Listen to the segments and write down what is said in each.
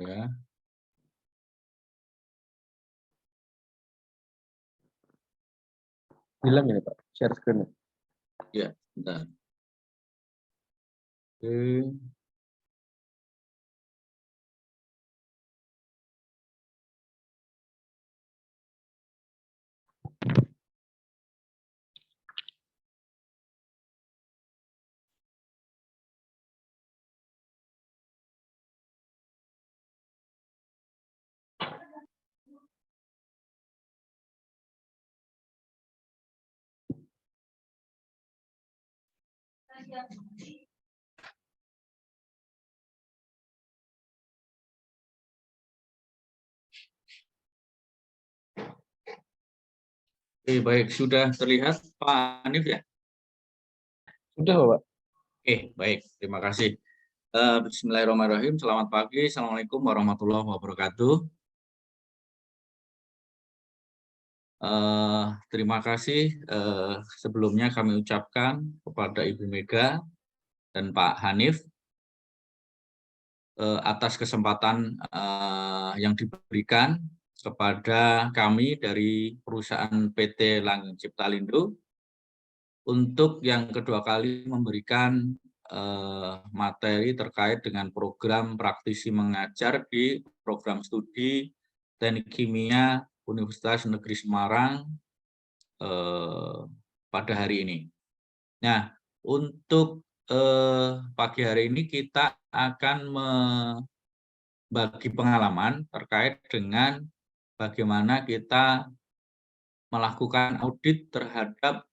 Ya, Hilang ini Pak, share screen. ya, bentar. Oke. Oke, baik, sudah terlihat Pak Hanif ya? Sudah Bapak. Oke, baik, terima kasih. Bismillahirrahmanirrahim, selamat pagi, Assalamualaikum warahmatullahi wabarakatuh. Terima kasih sebelumnya kami ucapkan kepada Ibu Mega dan Pak Hanif atas kesempatan yang diberikan kepada kami dari perusahaan PT Langgeng Ciptalindo untuk yang kedua kali memberikan materi terkait dengan program praktisi mengajar di program studi Teknik Kimia Universitas Negeri Semarang pada hari ini. Nah, untuk pagi hari ini kita akan membagi pengalaman terkait dengan bagaimana kita melakukan audit terhadap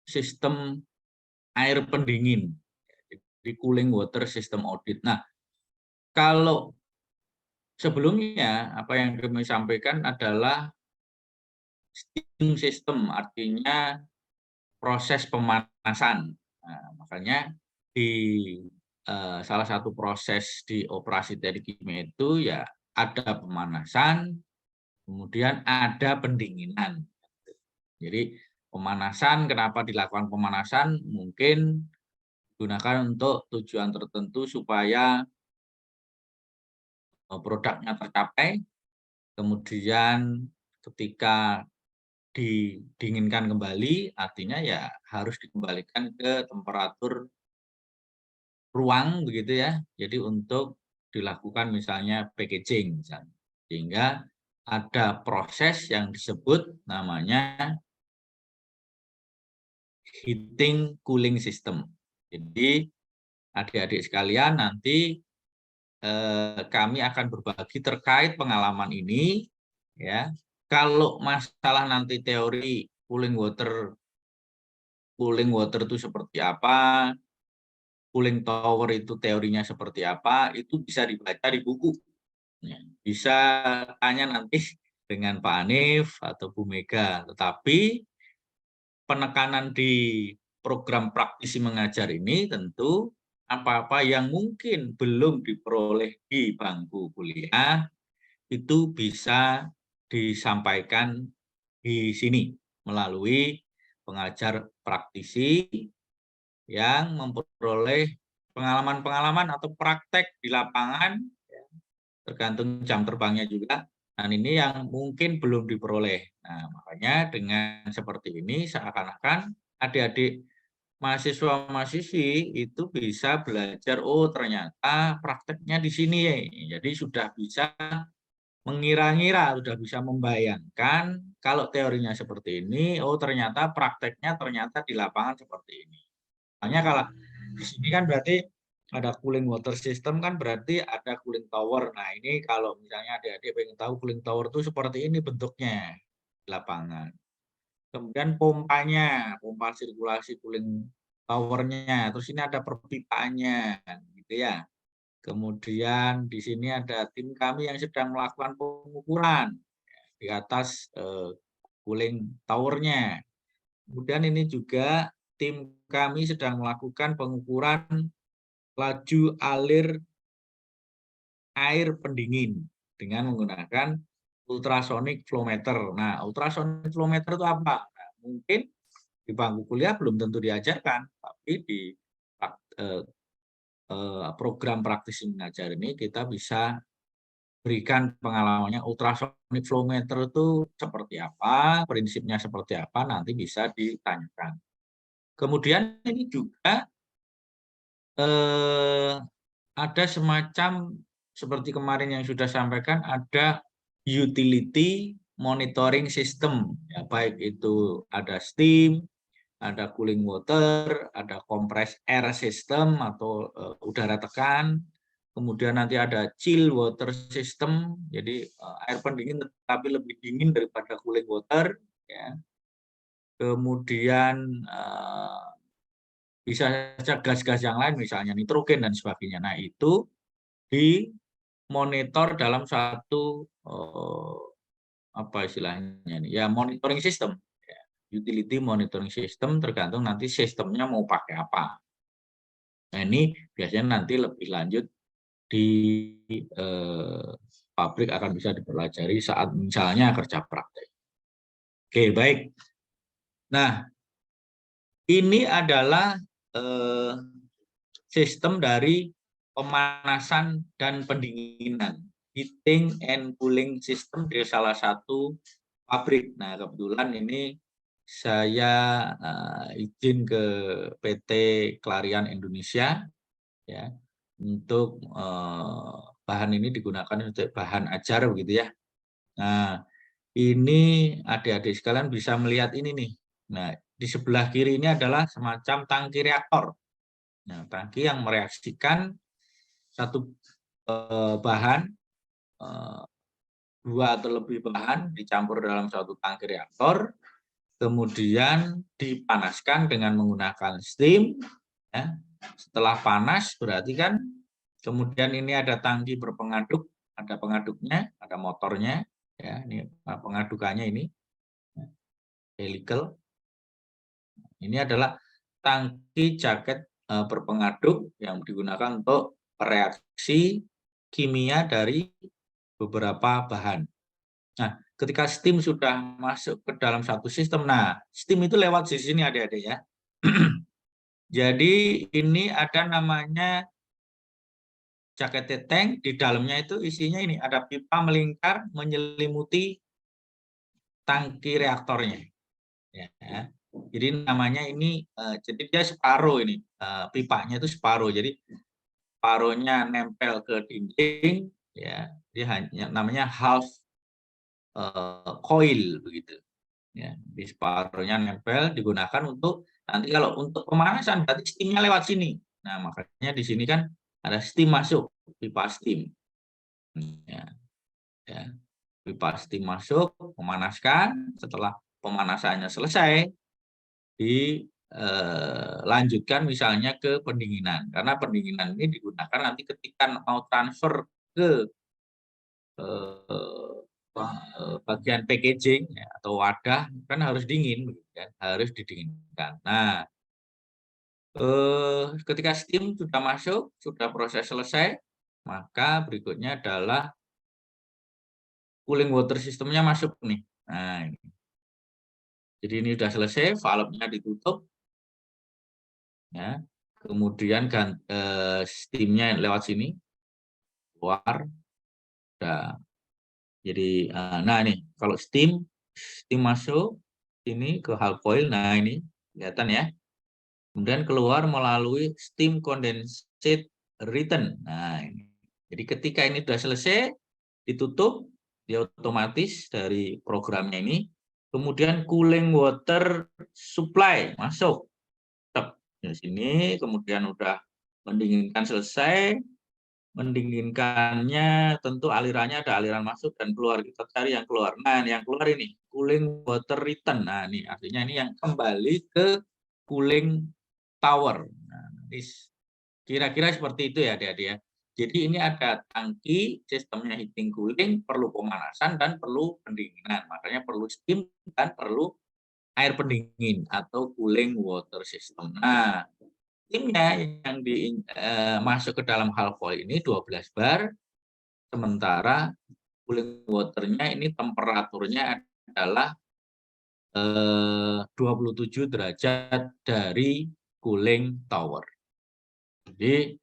sistem air pendingin, di cooling water system audit. Nah, kalau sebelumnya apa yang kami sampaikan adalah steam system, artinya proses pemanasan. Nah, makanya di salah satu proses di operasi teknik kimia itu ya ada pemanasan, kemudian ada pendinginan. Jadi pemanasan, kenapa dilakukan pemanasan? Mungkin digunakan untuk tujuan tertentu supaya produknya tercapai, kemudian ketika didinginkan kembali, artinya ya harus dikembalikan ke temperatur ruang begitu ya. Jadi untuk dilakukan misalnya packaging misalnya. Sehingga ada proses yang disebut namanya heating cooling system. Jadi adik-adik sekalian nanti kami akan berbagi terkait pengalaman ini ya. Kalau masalah nanti teori cooling water itu seperti apa, cooling tower itu teorinya seperti apa, itu bisa dibaca di buku. Ya, bisa tanya nanti dengan Pak Hanif atau Bu Mega. Tetapi penekanan di program praktisi mengajar ini tentu apa-apa yang mungkin belum diperoleh di bangku kuliah itu bisa disampaikan di sini melalui pengajar praktisi yang memperoleh pengalaman-pengalaman atau praktek di lapangan, tergantung jam terbangnya juga. Dan ini yang mungkin belum diperoleh. Nah, makanya dengan seperti ini seakan-akan adik-adik mahasiswa-mahasiswi itu bisa belajar, oh ternyata prakteknya di sini ya. Jadi sudah bisa mengira-ngira, sudah bisa membayangkan kalau teorinya seperti ini, oh ternyata prakteknya ternyata di lapangan seperti ini. Makanya kalau di sini kan berarti ada cooling water system, kan berarti ada cooling tower. Nah ini kalau misalnya adik-adik pengen tahu cooling tower itu seperti ini bentuknya di lapangan. Kemudian pompanya, pompa sirkulasi cooling towernya. Terus ini ada perpipaannya, gitu ya. Kemudian di sini ada tim kami yang sedang melakukan pengukuran di atas cooling towernya. Kemudian ini juga tim kami sedang melakukan pengukuran laju alir air pendingin dengan menggunakan ultrasonic flow meter. Nah, ultrasonic flow meter itu apa? Nah, mungkin di bangku kuliah belum tentu diajarkan, tapi di program praktisi mengajar ini kita bisa berikan pengalamannya ultrasonic flow meter itu seperti apa, prinsipnya seperti apa, nanti bisa ditanyakan. Kemudian ini juga ada semacam seperti kemarin yang sudah sampaikan, ada utility monitoring system, ya, baik itu ada steam, ada cooling water, ada compressed air system atau udara tekan, kemudian nanti ada chill water system, jadi air pendingin tapi lebih dingin daripada cooling water, ya. Kemudian bisa saja gas-gas yang lain, misalnya nitrogen dan sebagainya. Nah, itu dimonitor dalam satu apa istilahnya nih, ya monitoring system, ya. Utility monitoring system, tergantung nanti sistemnya mau pakai apa. Nah, ini biasanya nanti lebih lanjut di pabrik akan bisa dipelajari saat misalnya kerja praktek. Oke, baik. Nah, ini adalah sistem dari pemanasan dan pendinginan, heating and cooling system di salah satu pabrik. Nah, kebetulan ini saya izin ke PT Clariant Indonesia, ya, untuk bahan ini digunakan untuk bahan ajar begitu ya. Nah, ini adik-adik sekalian bisa melihat ini nih. Nah, di sebelah kiri ini adalah semacam tangki reaktor. Nah, tangki yang mereaksikan satu bahan, dua atau lebih bahan dicampur dalam satu tangki reaktor, kemudian dipanaskan dengan menggunakan steam. Ya. Setelah panas berarti kan kemudian ini ada tangki berpengaduk, ada pengaduknya, ada motornya. Ya, ini pengadukannya ini helical. Ini adalah tangki jaket berpengaduk yang digunakan untuk reaksi kimia dari beberapa bahan. Nah, ketika steam sudah masuk ke dalam satu sistem, nah steam itu lewat di sini adik-adik ya. Jadi ini ada namanya jaket tank, di dalamnya itu isinya ini ada pipa melingkar menyelimuti tangki reaktornya. Ya. Jadi namanya ini, jadi dia separuh ini, pipanya itu separuh. Jadi separuhnya nempel ke dinding, ya, dia hanya namanya half coil begitu. Ya, di separuhnya nempel digunakan untuk nanti kalau untuk pemanasan berarti steamnya lewat sini. Nah, makanya di sini kan ada steam masuk, pipa steam. Ya, ya. Pipa steam masuk, memanaskan. Setelah pemanasannya selesai, dilanjutkan misalnya ke pendinginan. Karena pendinginan ini digunakan nanti ketika mau transfer ke bagian packaging ya, atau wadah kan harus dingin, ya, harus didinginkan. Nah, ketika steam sudah masuk, sudah proses selesai, maka berikutnya adalah cooling water systemnya masuk nih. Nah, ini. Jadi ini sudah selesai, valve-nya ditutup, ya. Kemudian steam-nya lewat sini, keluar. Nah, jadi, nah ini kalau steam masuk ini ke hull coil, nah ini kelihatan ya. Kemudian keluar melalui steam condensate return. Nah, ini. Jadi ketika ini sudah selesai, ditutup, dia otomatis dari programnya ini. Kemudian cooling water supply masuk. Di sini, kemudian udah mendinginkan selesai. Mendinginkannya tentu alirannya ada aliran masuk dan keluar. Kita cari yang keluar. Nah, yang keluar ini cooling water return. Nah, ini artinya ini yang kembali ke cooling tower. Nah, kira-kira seperti itu ya adik-adik ya. Jadi ini ada tangki, sistemnya heating cooling, perlu pemanasan dan perlu pendinginan. Makanya perlu steam dan perlu air pendingin atau cooling water system. Nah, steamnya yang masuk ke dalam hull coil ini 12 bar, sementara cooling waternya ini temperaturnya adalah 27 derajat dari cooling tower. Jadi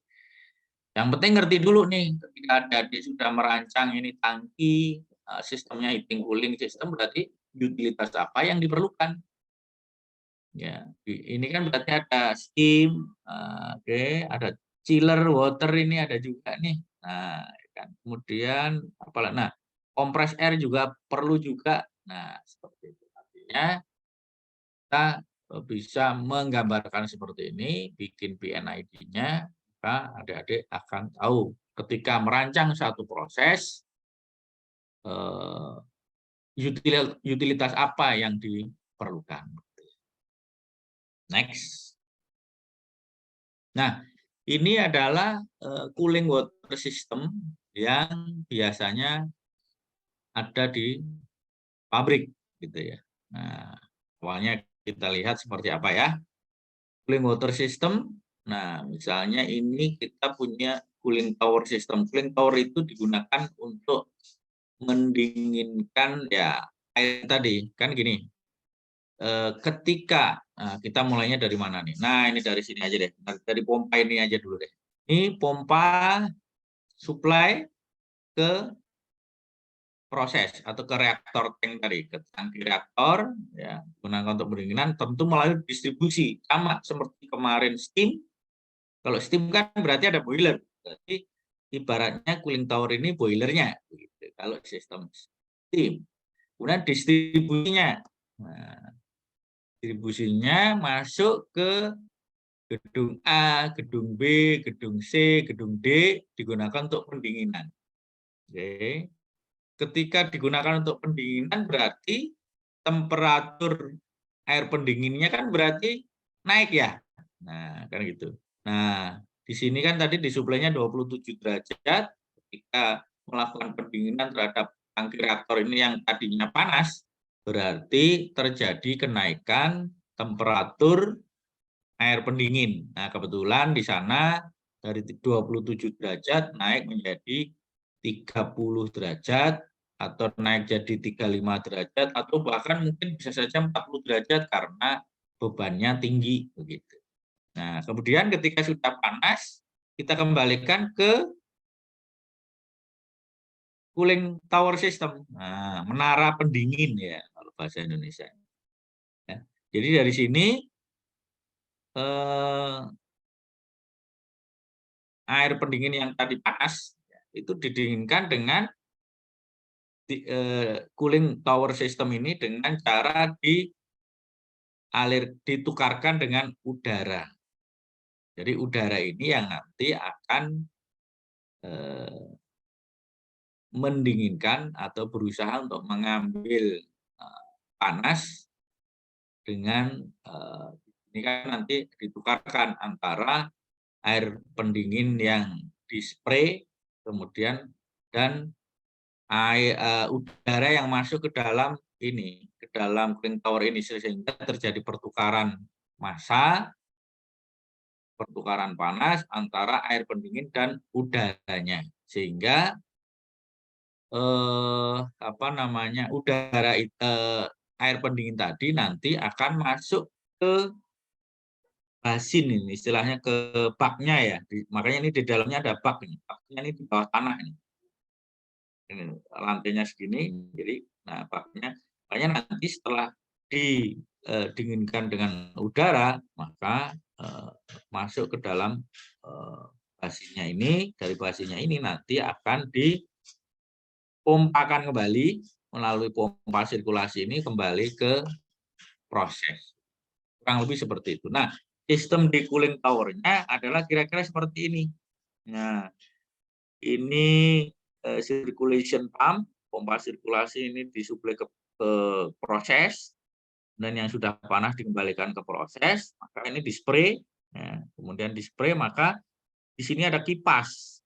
Yang penting ngerti dulu nih, ketika adik sudah merancang ini tangki, sistemnya heating cooling system, berarti utilitas apa yang diperlukan. Ya, ini kan berarti ada steam, oke, ada chiller water ini ada juga nih. Nah, kan. Kemudian apalagi, nah, compress air juga perlu juga. Nah, seperti itu. Artinya kita bisa menggambarkan seperti ini, bikin PNID-nya, maka adik-adik akan tahu ketika merancang satu proses, utilitas apa yang diperlukan. Next. Nah, ini adalah cooling water system yang biasanya ada di pabrik, gitu ya. Nah, awalnya kita lihat seperti apa ya. Cooling water system, nah misalnya ini kita punya cooling tower system. Cooling tower itu digunakan untuk mendinginkan ya air tadi, kan gini. Ketika kita mulainya dari mana nih? Nah, ini dari sini aja deh. Dari pompa ini aja dulu deh. Ini pompa supply ke proses atau ke reaktor tank tadi, ke tangki reaktor, ya, gunakan untuk pendinginan, tentu melalui distribusi. Sama seperti kemarin steam. Kalau steam kan berarti ada boiler. Berarti ibaratnya cooling tower ini boilernya. Gitu. Kalau sistem steam. Kemudian distribusinya. Nah, distribusinya masuk ke gedung A, gedung B, gedung C, gedung D digunakan untuk pendinginan. Oke. Ketika digunakan untuk pendinginan berarti temperatur air pendinginnya kan berarti naik ya. Nah, kan gitu. Nah, di sini kan tadi disuplainya 27 derajat. Ketika melakukan pendinginan terhadap tangki reaktor ini yang tadinya panas, berarti terjadi kenaikan temperatur air pendingin. Nah, kebetulan di sana dari 27 derajat naik menjadi 30 derajat atau naik jadi 35 derajat atau bahkan mungkin bisa saja 40 derajat karena bebannya tinggi begitu. Nah, kemudian ketika sudah panas, kita kembalikan ke cooling tower system. Nah, menara pendingin ya kalau bahasa Indonesia. Ya. Jadi dari sini air pendingin yang tadi panas itu didinginkan dengan cooling tower system ini dengan cara ditukarkan dengan udara. Jadi udara ini yang nanti akan mendinginkan atau berusaha untuk mengambil panas dengan ini kan nanti ditukarkan antara air pendingin yang dispray kemudian dan udara yang masuk ke dalam ini, ke dalam cooling tower ini sehingga terjadi pertukaran massa, pertukaran panas antara air pendingin dan udaranya. Sehingga udara air pendingin tadi nanti akan masuk ke basin ini, istilahnya ke baknya ya. Makanya ini di dalamnya ada bak ini. Baknya ini di bawah tanah ini. Ini lantainya segini, jadi nah baknya makanya nanti setelah didinginkan dengan udara, maka masuk ke dalam basinnya ini, dari basinnya ini nanti akan dipompakan kembali melalui pompa sirkulasi ini kembali ke proses. Kurang lebih seperti itu. Nah, sistem di cooling tower-nya adalah kira-kira seperti ini. Nah, ini circulation pump, pompa sirkulasi ini disuplai ke proses, dan yang sudah panas dikembalikan ke proses, maka ini dispray, ya, kemudian dispray maka di sini ada kipas,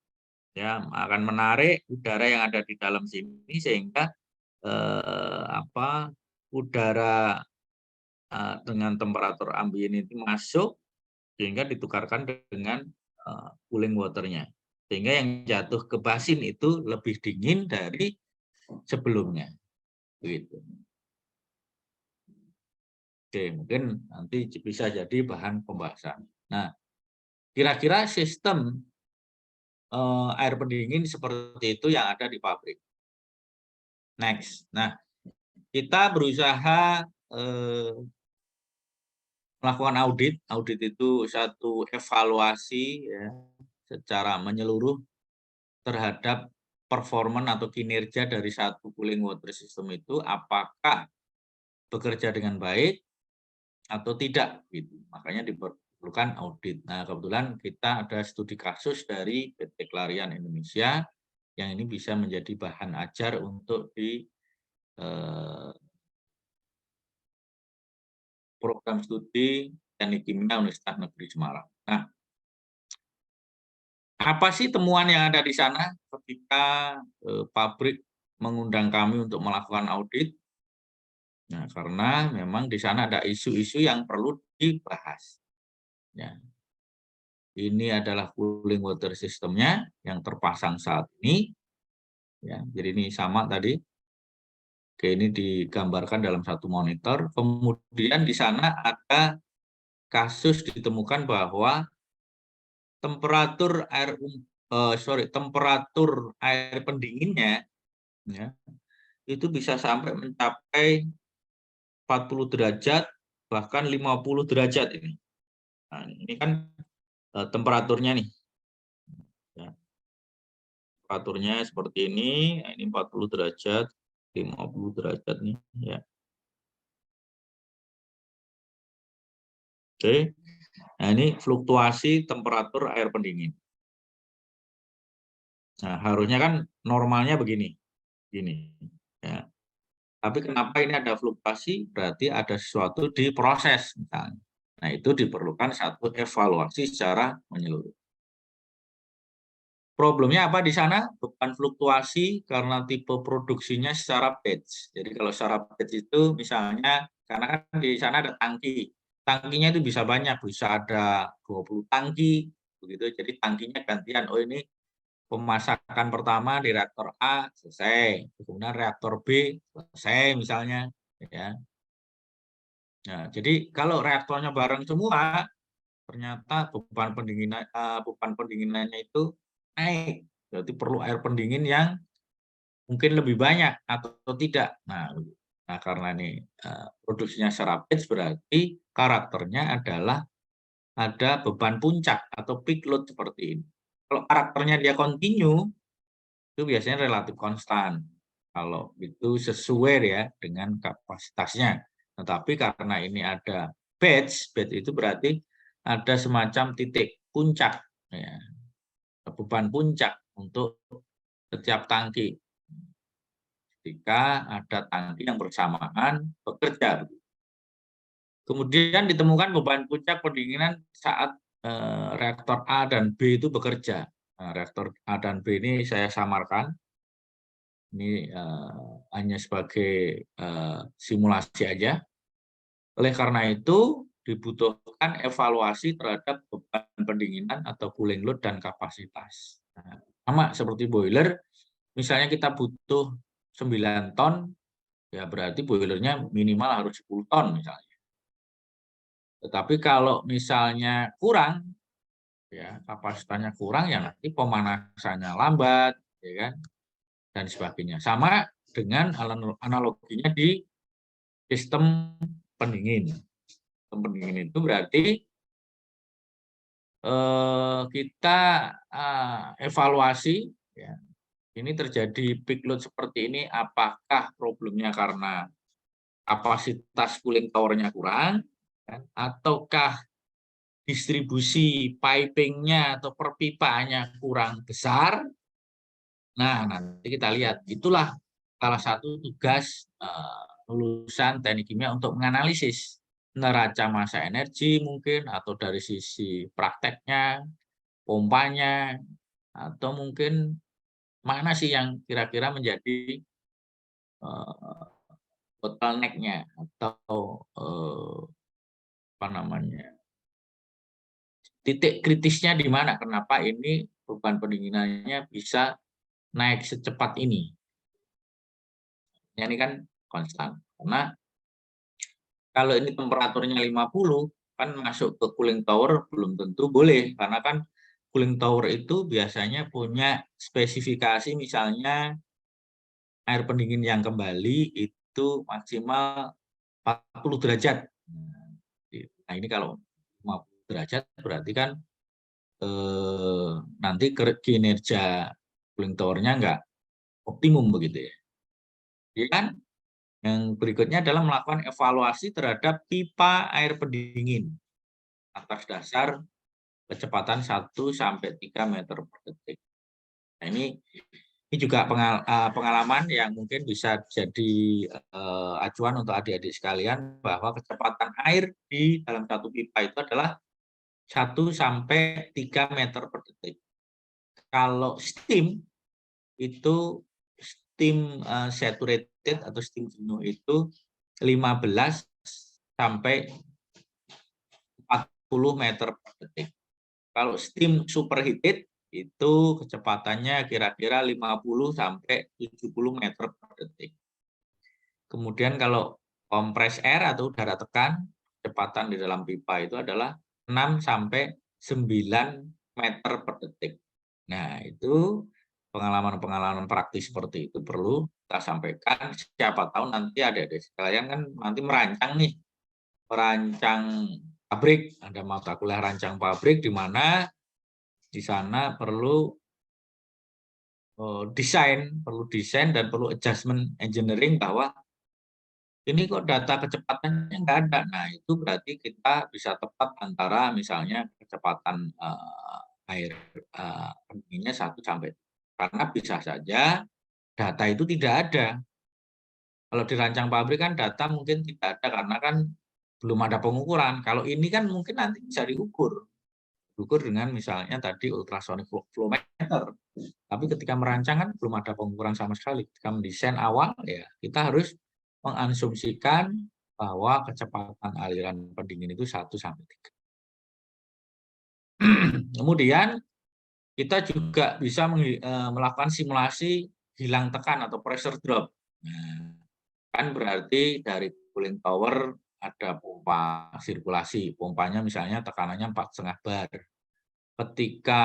ya akan menarik udara yang ada di dalam sini sehingga udara dengan temperatur ambien itu masuk sehingga ditukarkan dengan cooling water-nya. Sehingga yang jatuh ke basin itu lebih dingin dari sebelumnya. Begitu. Oke, mungkin nanti bisa jadi bahan pembahasan. Nah, kira-kira sistem air pendingin seperti itu yang ada di pabrik. Next. Nah, kita berusaha melakukan audit. Audit itu satu evaluasi ya, secara menyeluruh terhadap performan atau kinerja dari satu cooling water system itu apakah bekerja dengan baik atau tidak gitu. Makanya diperlukan audit. Nah, kebetulan kita ada studi kasus dari PT Clariant Indonesia yang ini bisa menjadi bahan ajar untuk di program studi Teknik Kimia Universitas Negeri Semarang. Nah, apa sih temuan yang ada di sana ketika pabrik mengundang kami untuk melakukan audit? Nah, karena memang di sana ada isu-isu yang perlu dibahas. Ya. Ini adalah cooling water systemnya yang terpasang saat ini. Ya, jadi ini sama tadi. Oke, ini digambarkan dalam satu monitor. Kemudian di sana ada kasus ditemukan bahwa temperatur air pendinginnya ya, itu bisa sampai mencapai 40 derajat bahkan 50 derajat ini. Nah, ini kan temperaturnya nih. Ya. Temperaturnya seperti ini, nah, ini 40 derajat, 50 derajat nih ya. Oke. Nah, ini fluktuasi temperatur air pendingin. Nah, harusnya kan normalnya begini. Gini. Ya. Tapi kenapa ini ada fluktuasi? Berarti ada sesuatu diproses misalnya. Nah, itu diperlukan satu evaluasi secara menyeluruh. Problemnya apa di sana? Bukan fluktuasi karena tipe produksinya secara batch. Jadi kalau secara batch itu misalnya, karena kan di sana ada tangki. Tangkinya itu bisa banyak, bisa ada 20 tangki. Begitu. Jadi tangkinya gantian. Oh ini pemasakan pertama di reaktor A selesai. Kemudian reaktor B selesai misalnya. Ya. Nah, jadi kalau reaktornya bareng semua, ternyata beban pendinginannya itu naik. Berarti perlu air pendingin yang mungkin lebih banyak atau tidak. Nah karena ini produksinya secara batch berarti karakternya adalah ada beban puncak atau peak load seperti ini. Kalau karakternya dia continue, itu biasanya relatif konstan. Kalau itu sesuai ya dengan kapasitasnya. Tetapi karena ini ada batch itu berarti ada semacam titik puncak, ya, beban puncak untuk setiap tangki. Ketika ada tangki yang bersamaan bekerja. Kemudian ditemukan beban puncak pendinginan saat reaktor A dan B itu bekerja. Nah, reaktor A dan B ini saya samarkan. Ini hanya sebagai simulasi aja. Oleh karena itu, dibutuhkan evaluasi terhadap beban pendinginan atau cooling load dan kapasitas. Nah, sama seperti boiler, misalnya kita butuh 9 ton, ya berarti boilernya minimal harus 10 ton misalnya. Tetapi kalau misalnya kurang, ya kapasitasnya kurang, ya nanti pemanasannya lambat, ya kan, dan sebagainya. Sama dengan analoginya di sistem pendingin. Sistem pendingin itu berarti kita evaluasi, ya, ini terjadi peak load seperti ini, apakah problemnya karena kapasitas cooling tower-nya kurang, kan? Ataukah distribusi piping-nya atau perpipaannya kurang besar. Nah, nanti kita lihat. Itulah salah satu tugas lulusan teknik kimia untuk menganalisis neraca massa energi mungkin, atau dari sisi prakteknya, pompanya, atau mungkin mana sih yang kira-kira menjadi bottleneck-nya atau apa namanya, titik kritisnya di mana, kenapa ini beban pendinginannya bisa naik secepat ini. Ini kan konstan. Karena kalau ini temperaturnya 50, kan masuk ke cooling tower belum tentu boleh. Karena kan cooling tower itu biasanya punya spesifikasi misalnya air pendingin yang kembali itu maksimal 40 derajat. Nah, ini kalau 50 derajat berarti kan nanti kinerja cooling tower-nya nggak optimum begitu ya. Dan yang berikutnya adalah melakukan evaluasi terhadap pipa air pendingin atas dasar kecepatan 1 sampai 3 meter per detik. Nah, ini juga pengalaman yang mungkin bisa jadi acuan untuk adik-adik sekalian bahwa kecepatan air di dalam satu pipa itu adalah 1 sampai 3 meter per detik. Kalau steam itu steam saturated atau steam jenuh itu 15 sampai 40 meter per detik. Kalau steam superheated itu kecepatannya kira-kira 50 sampai 70 meter per detik. Kemudian kalau kompres air atau udara tekan, kecepatan di dalam pipa itu adalah 6 sampai 9 meter per detik. Nah, itu pengalaman-pengalaman praktis seperti itu perlu kita sampaikan. Siapa tahu nanti adik-adik sekalian kan nanti merancang pabrik, ada mata kuliah rancang pabrik di mana di sana perlu desain dan perlu adjustment engineering bahwa ini kok data kecepatannya nggak ada. Nah, itu berarti kita bisa tepat antara misalnya kecepatan air pendinginnya 1 sampai, karena bisa saja data itu tidak ada. Kalau dirancang pabrik kan data mungkin tidak ada karena kan belum ada pengukuran. Kalau ini kan mungkin nanti bisa diukur dengan misalnya tadi ultrasonic flow meter. Tapi ketika merancang kan belum ada pengukuran sama sekali. Ketika mendesain awal ya kita harus mengasumsikan bahwa kecepatan aliran pendingin itu 1 sampai 3. Kemudian kita juga bisa melakukan simulasi hilang tekan atau pressure drop. Nah, kan berarti dari cooling tower ada pompa sirkulasi. Pompanya misalnya tekanannya 4,5 bar. Ketika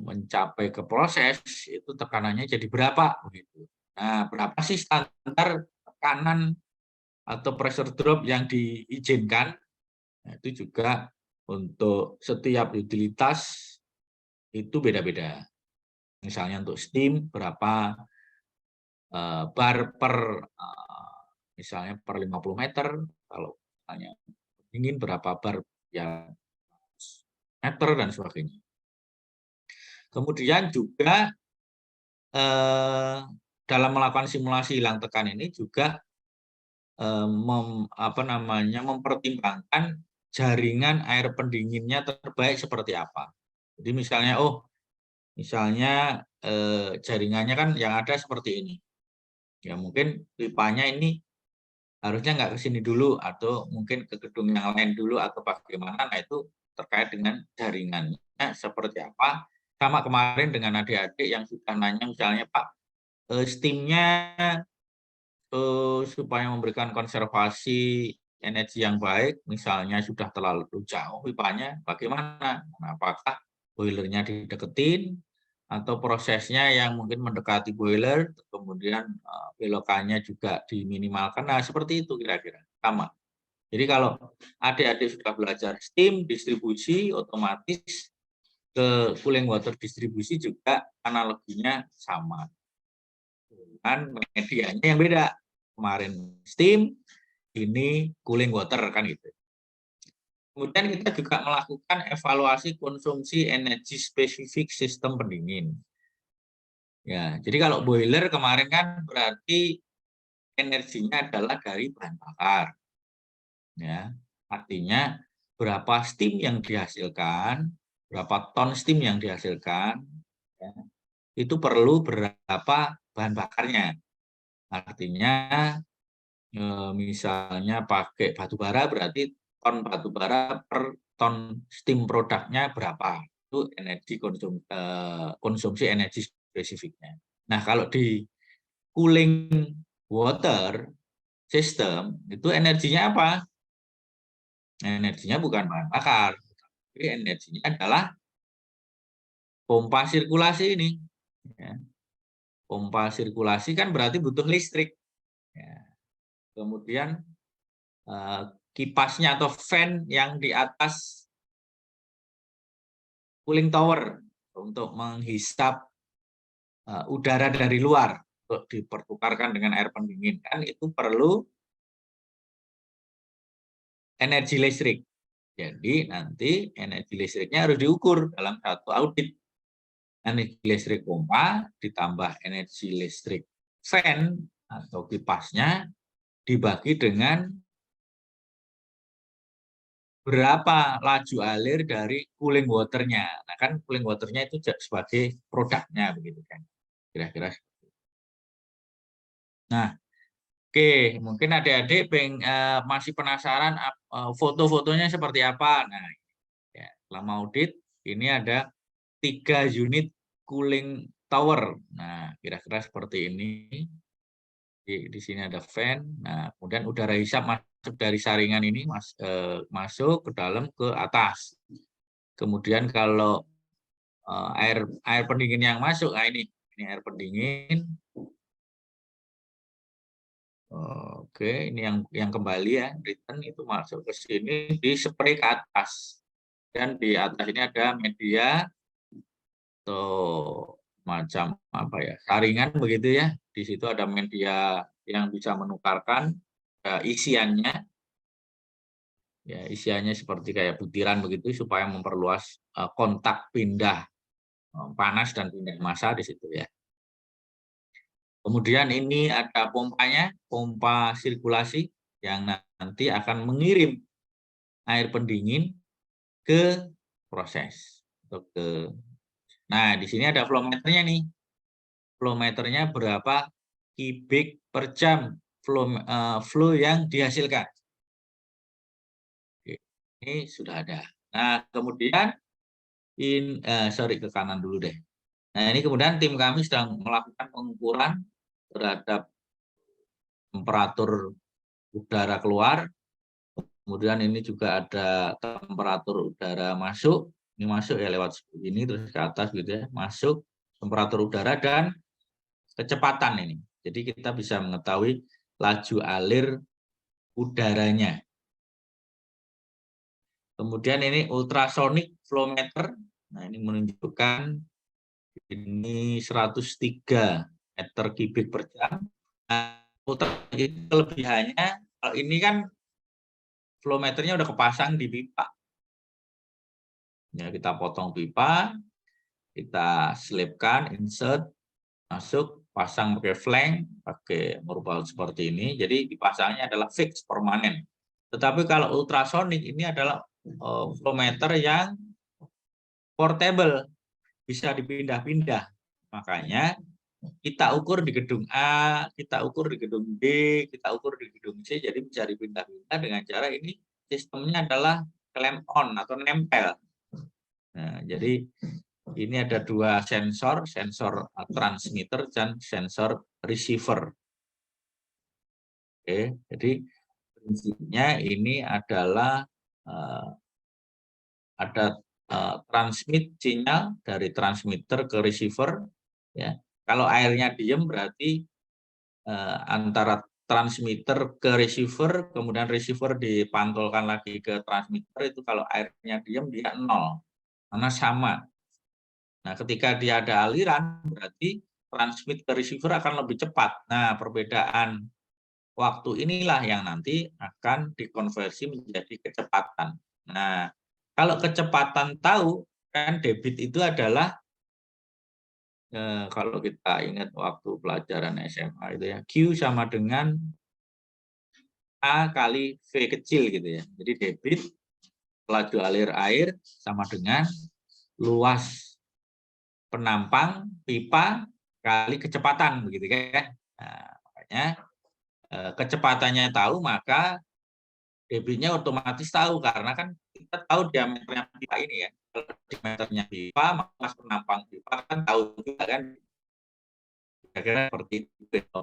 mencapai ke proses itu tekanannya jadi berapa begitu. Nah, berapa sih standar tekanan atau pressure drop yang diizinkan? Nah, itu juga untuk setiap utilitas itu beda-beda. Misalnya untuk steam berapa bar per misalnya per 50 meter, kalau misalnya ingin berapa bar ya meter dan sebagainya. Kemudian juga dalam melakukan simulasi hilang tekan ini juga mempertimbangkan jaringan air pendinginnya terbaik seperti apa. Jadi misalnya jaringannya kan yang ada seperti ini. Ya mungkin pipanya ini harusnya nggak ke sini dulu atau mungkin ke gedung yang lain dulu atau bagaimana. Nah, itu terkait dengan jaringannya seperti apa. Sama kemarin dengan adik-adik yang sudah nanya misalnya, Pak, steam-nya supaya memberikan konservasi energi yang baik, misalnya sudah terlalu jauh pipanya, bagaimana? Apakah boilernya dideketin atau prosesnya yang mungkin mendekati boiler, kemudian belokannya juga diminimalkan. Nah, seperti itu kira-kira, sama. Jadi kalau adik-adik sudah belajar steam, distribusi, otomatis ke cooling water distribusi juga analoginya sama. Dengan medianya yang beda. Kemarin steam, ini cooling water kan gitu. Kemudian kita juga melakukan evaluasi konsumsi energi spesifik sistem pendingin. Ya, jadi kalau boiler kemarin kan berarti energinya adalah dari bahan bakar. Ya, artinya berapa steam yang dihasilkan, berapa ton steam yang dihasilkan, ya, itu perlu berapa bahan bakarnya. Artinya misalnya pakai batu bara berarti ton batu bara per ton steam produknya berapa. Itu energi konsumsi energi spesifiknya. Nah, kalau di cooling water system itu energinya apa? Energinya bukan bahan bakar, Jadi energinya adalah pompa sirkulasi ini. Ya. Pompa sirkulasi kan berarti butuh listrik. Ya. Kemudian kipasnya atau fan yang di atas cooling tower untuk menghisap udara dari luar untuk dipertukarkan dengan air pendingin, kan itu perlu energi listrik. Jadi nanti energi listriknya harus diukur dalam satu audit. Energi listrik pompa ditambah energi listrik fan atau kipasnya dibagi dengan berapa laju alir dari cooling water-nya. Nah, kan cooling water-nya itu sebagai produknya begitu kan. Kira-kira. Nah, oke, mungkin adik-adik masih penasaran foto-fotonya seperti apa. Nah, ya, selama audit ini ada 3 unit cooling tower. Nah, kira-kira seperti ini. Di sini ada fan. Nah, kemudian udara hisap masuk dari saringan ini masuk ke dalam ke atas. Kemudian kalau air pendingin yang masuk, nah ini air pendingin. Oke, ini yang kembali ya, return itu masuk ke sini, di spray ke atas. Dan di atas ini ada media atau macam apa ya, saringan begitu ya. Di situ ada media yang bisa menukarkan isiannya. Ya, isiannya seperti kayak butiran begitu supaya memperluas kontak pindah panas dan pindah massa di situ ya. Kemudian ini ada pompanya, pompa sirkulasi yang nanti akan mengirim air pendingin ke proses. Nah, di sini ada flow meternya nih. Flow meternya berapa kubik per jam flow yang dihasilkan. Ini sudah ada. Nah, kemudian sorry ke kanan dulu deh. Nah, ini kemudian tim kami sedang melakukan pengukuran terhadap temperatur udara keluar. Kemudian ini juga ada temperatur udara masuk. Ini masuk ya lewat ini terus ke atas gitu ya. Masuk temperatur udara dan kecepatan ini. Jadi kita bisa mengetahui laju alir udaranya. Kemudian ini ultrasonic flow meter. Nah, ini menunjukkan ini 103 meter kubik per jam. Nah, kelebihannya kalau ini kan flow meternya udah kepasang di pipa. Ya, kita potong pipa, kita selipkan, insert, masuk, pasang pakai flank, pakai merupakan seperti ini. Jadi dipasangnya adalah fix, permanen. Tetapi kalau ultrasonic ini adalah flow meter yang portable, bisa dipindah-pindah. Makanya kita ukur di gedung A, kita ukur di gedung B, kita ukur di gedung C, jadi bisa dipindah-pindah dengan cara ini sistemnya adalah clamp on atau nempel. Nah, jadi ini ada 2 sensor, sensor transmitter dan sensor receiver. Oke, jadi prinsipnya ini adalah ada transmit sinyal dari transmitter ke receiver. Ya, kalau airnya diem berarti antara transmitter ke receiver, kemudian receiver dipantulkan lagi ke transmitter, itu kalau airnya diem dia 0, karena sama. Nah, ketika dia ada aliran, berarti transmit ke receiver akan lebih cepat. Nah, perbedaan waktu inilah yang nanti akan dikonversi menjadi kecepatan. Nah, kalau kecepatan tahu, kan debit itu adalah, kalau kita ingat waktu pelajaran SMA itu ya, Q sama dengan A kali V kecil gitu ya. Jadi debit laju alir air sama dengan luas penampang pipa kali kecepatan begitu kan. Nah, makanya kecepatannya tahu maka debitnya otomatis tahu karena kan kita tahu diameternya pipa ini ya. Kalau diameternya pipa maka luas penampang pipa kan tahu juga kan. Kira-kira seperti itu.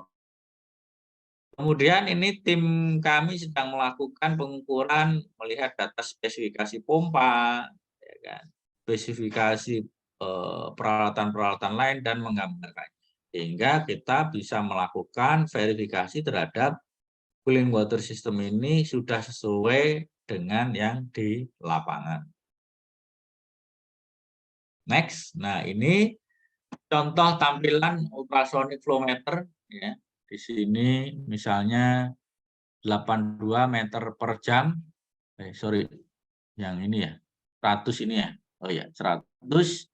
Kemudian ini tim kami sedang melakukan pengukuran melihat data spesifikasi pompa, kan? Spesifikasi peralatan-peralatan lain dan menggambarkan, sehingga kita bisa melakukan verifikasi terhadap cooling water system ini sudah sesuai dengan yang di lapangan. Next, nah ini contoh tampilan ultrasonic flow meter ya. Di sini misalnya 82 meter per jam. Sorry, yang ini ya. 100 ini ya. Oh ya, 100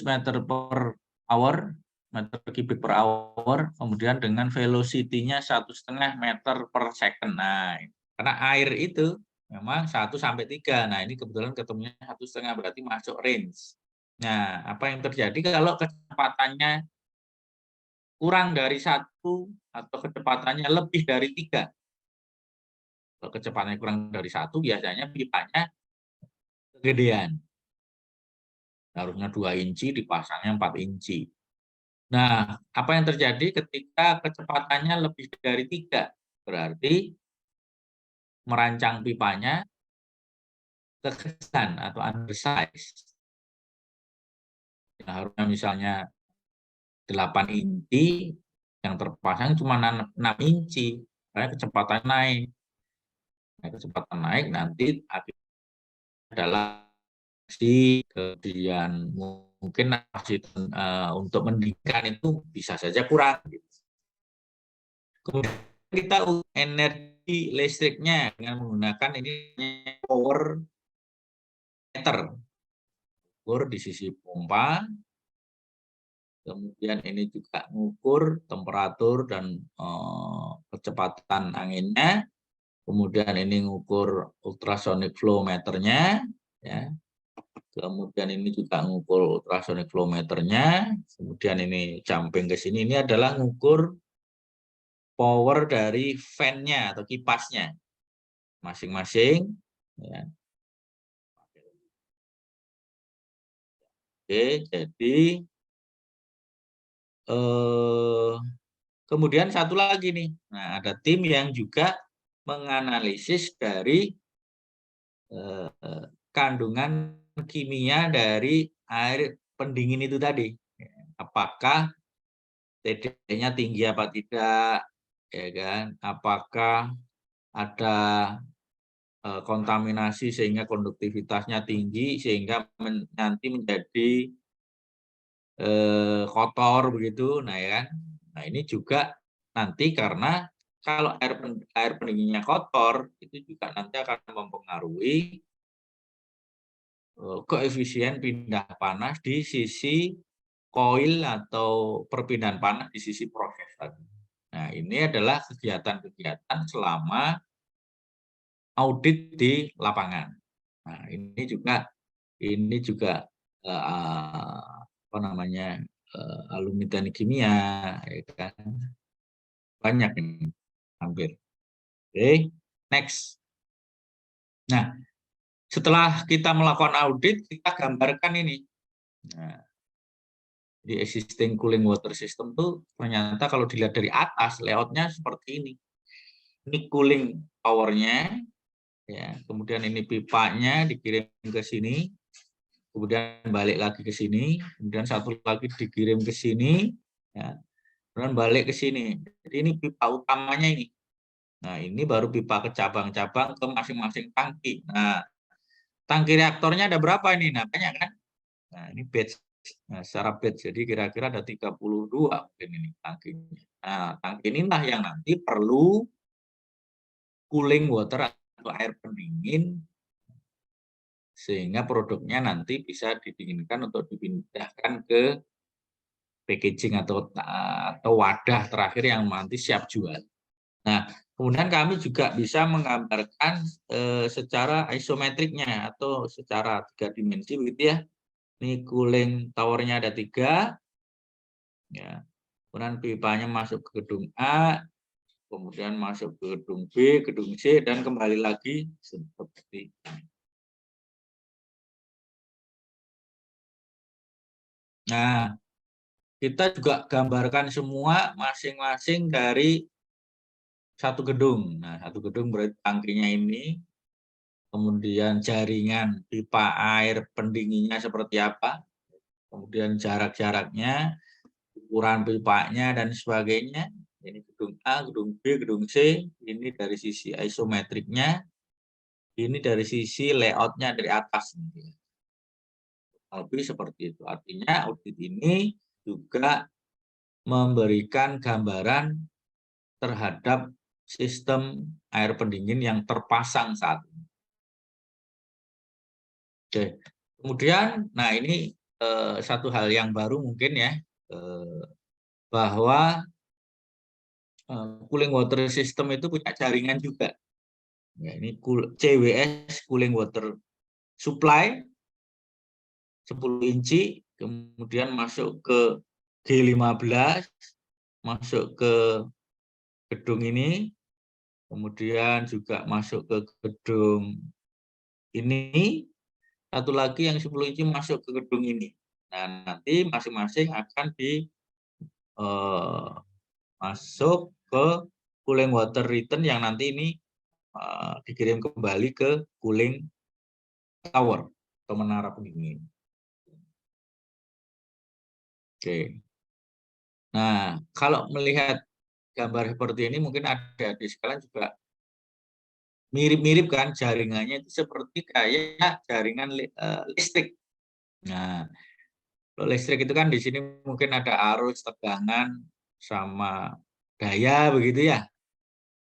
meter per hour, meter kubik per hour, kemudian dengan velocity-nya 1,5 meter per second. Nah, karena air itu memang 1 sampai 3. Nah, ini kebetulan ketemunya 1,5, berarti masuk range. Nah, apa yang terjadi kalau kecepatannya kurang dari 1 atau kecepatannya lebih dari 3? Kalau kecepatannya kurang dari 1, biasanya pipanya kegedean. Harusnya 2 inci, dipasangnya 4 inci. Nah, apa yang terjadi ketika kecepatannya lebih dari 3? Berarti merancang pipanya kekecilan atau undersize. Harusnya misalnya 8 inci, yang terpasang cuma 6 inci, karena kecepatan naik. Nah, kecepatan naik nanti adalah kemudian mungkin untuk mendingkan itu bisa saja kurang. Kemudian kita energi listriknya dengan menggunakan ini power meter, ukur di sisi pompa. Kemudian ini juga mengukur temperatur dan kecepatan anginnya. Kemudian ini mengukur ultrasonic flow meternya, ya. Kemudian ini juga mengukur ultrasonic flow meternya. Kemudian ini jumping ke sini, ini adalah mengukur power dari fan-nya atau kipasnya masing-masing. Ya. Oke, jadi kemudian satu lagi nih, nah ada tim yang juga menganalisis dari kandungan kimia dari air pendingin itu tadi. Apakah TD-nya tinggi apa tidak, ya kan? Apakah ada kontaminasi sehingga konduktivitasnya tinggi sehingga nanti menjadi kotor begitu, nah ya kan? Nah ini juga nanti karena kalau air pendinginnya kotor itu juga nanti akan mempengaruhi koefisien pindah panas di sisi koil atau perpindahan panas di sisi proses tadi. Nah ini adalah kegiatan-kegiatan selama audit di lapangan. Nah ini juga apa namanya alumni teknik kimia, ya kan? Banyak ini hampir. Oke, next. Nah, setelah kita melakukan audit, kita gambarkan ini. Nah, di existing cooling water system tuh ternyata kalau dilihat dari atas layoutnya seperti ini. Ini cooling towernya, ya. Kemudian ini pipanya dikirim ke sini, kemudian balik lagi ke sini, kemudian satu lagi dikirim ke sini, ya. Kemudian balik ke sini. Jadi ini pipa utamanya ini. Nah, ini baru pipa ke cabang-cabang ke masing-masing tangki. Nah, tangki reaktornya ada berapa ini? Nah, banyak kan? Nah, ini batch. Nah, secara batch, jadi kira-kira ada 32 mungkin ini tangkinya. Nah, tangki inilah yang nanti perlu cooling water atau air pendingin sehingga produknya nanti bisa didinginkan untuk dipindahkan ke packaging atau wadah terakhir yang nanti siap jual. Nah, kemudian kami juga bisa menggambarkan secara isometriknya atau secara 3 dimensi begitu ya. Ini cooling towernya ada 3, ya. Kemudian pipanya masuk ke gedung A, kemudian masuk ke gedung B, gedung C, dan kembali lagi seperti ini. Nah, kita juga gambarkan semua masing-masing dari satu gedung. Nah, satu gedung berarti tangkinya ini. kemudian jaringan pipa air pendinginnya seperti apa, kemudian jarak-jaraknya, ukuran pipanya dan sebagainya. Ini gedung A, gedung B, gedung C, ini dari sisi isometriknya, ini dari sisi layoutnya dari atas. Lebih seperti itu. Artinya audit ini juga memberikan gambaran terhadap sistem air pendingin yang terpasang saat ini. Oke. Kemudian, nah ini satu hal yang baru mungkin ya, bahwa cooling water system itu punya jaringan juga. Ya, ini CWS cooling water supply 10 inci, kemudian masuk ke G15, masuk ke gedung ini, kemudian juga masuk ke gedung ini, satu lagi yang 10 inci masuk ke gedung ini. Nah, nanti masing-masing akan masuk ke cooling water return yang nanti ini dikirim kembali ke cooling tower atau menara pendingin. Oke. Nah, kalau melihat gambar seperti ini mungkin adik-adik sekalian juga mirip-mirip kan jaringannya itu seperti kayak jaringan listrik. Nah, kalau listrik itu kan di sini mungkin ada arus, tegangan, sama daya begitu ya.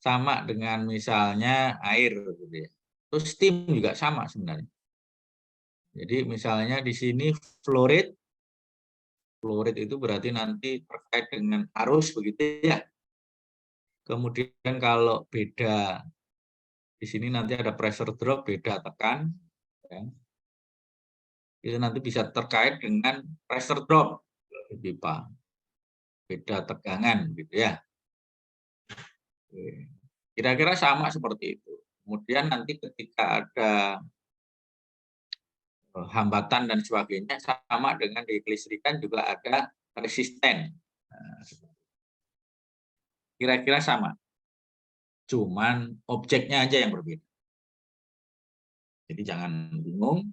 Sama dengan misalnya air gitu ya. Terus steam juga sama sebenarnya. Jadi misalnya di sini flow rate itu berarti nanti terkait dengan arus begitu ya. Kemudian kalau beda di sini nanti ada pressure drop, beda tekan. Ya. Itu nanti bisa terkait dengan pressure drop di pipa. Beda tegangan gitu ya. Kira-kira sama seperti itu. Kemudian nanti ketika ada hambatan dan sebagainya sama dengan di kelistrikan juga ada resisten. Kira-kira sama. Cuman objeknya aja yang berbeda. Jadi jangan bingung.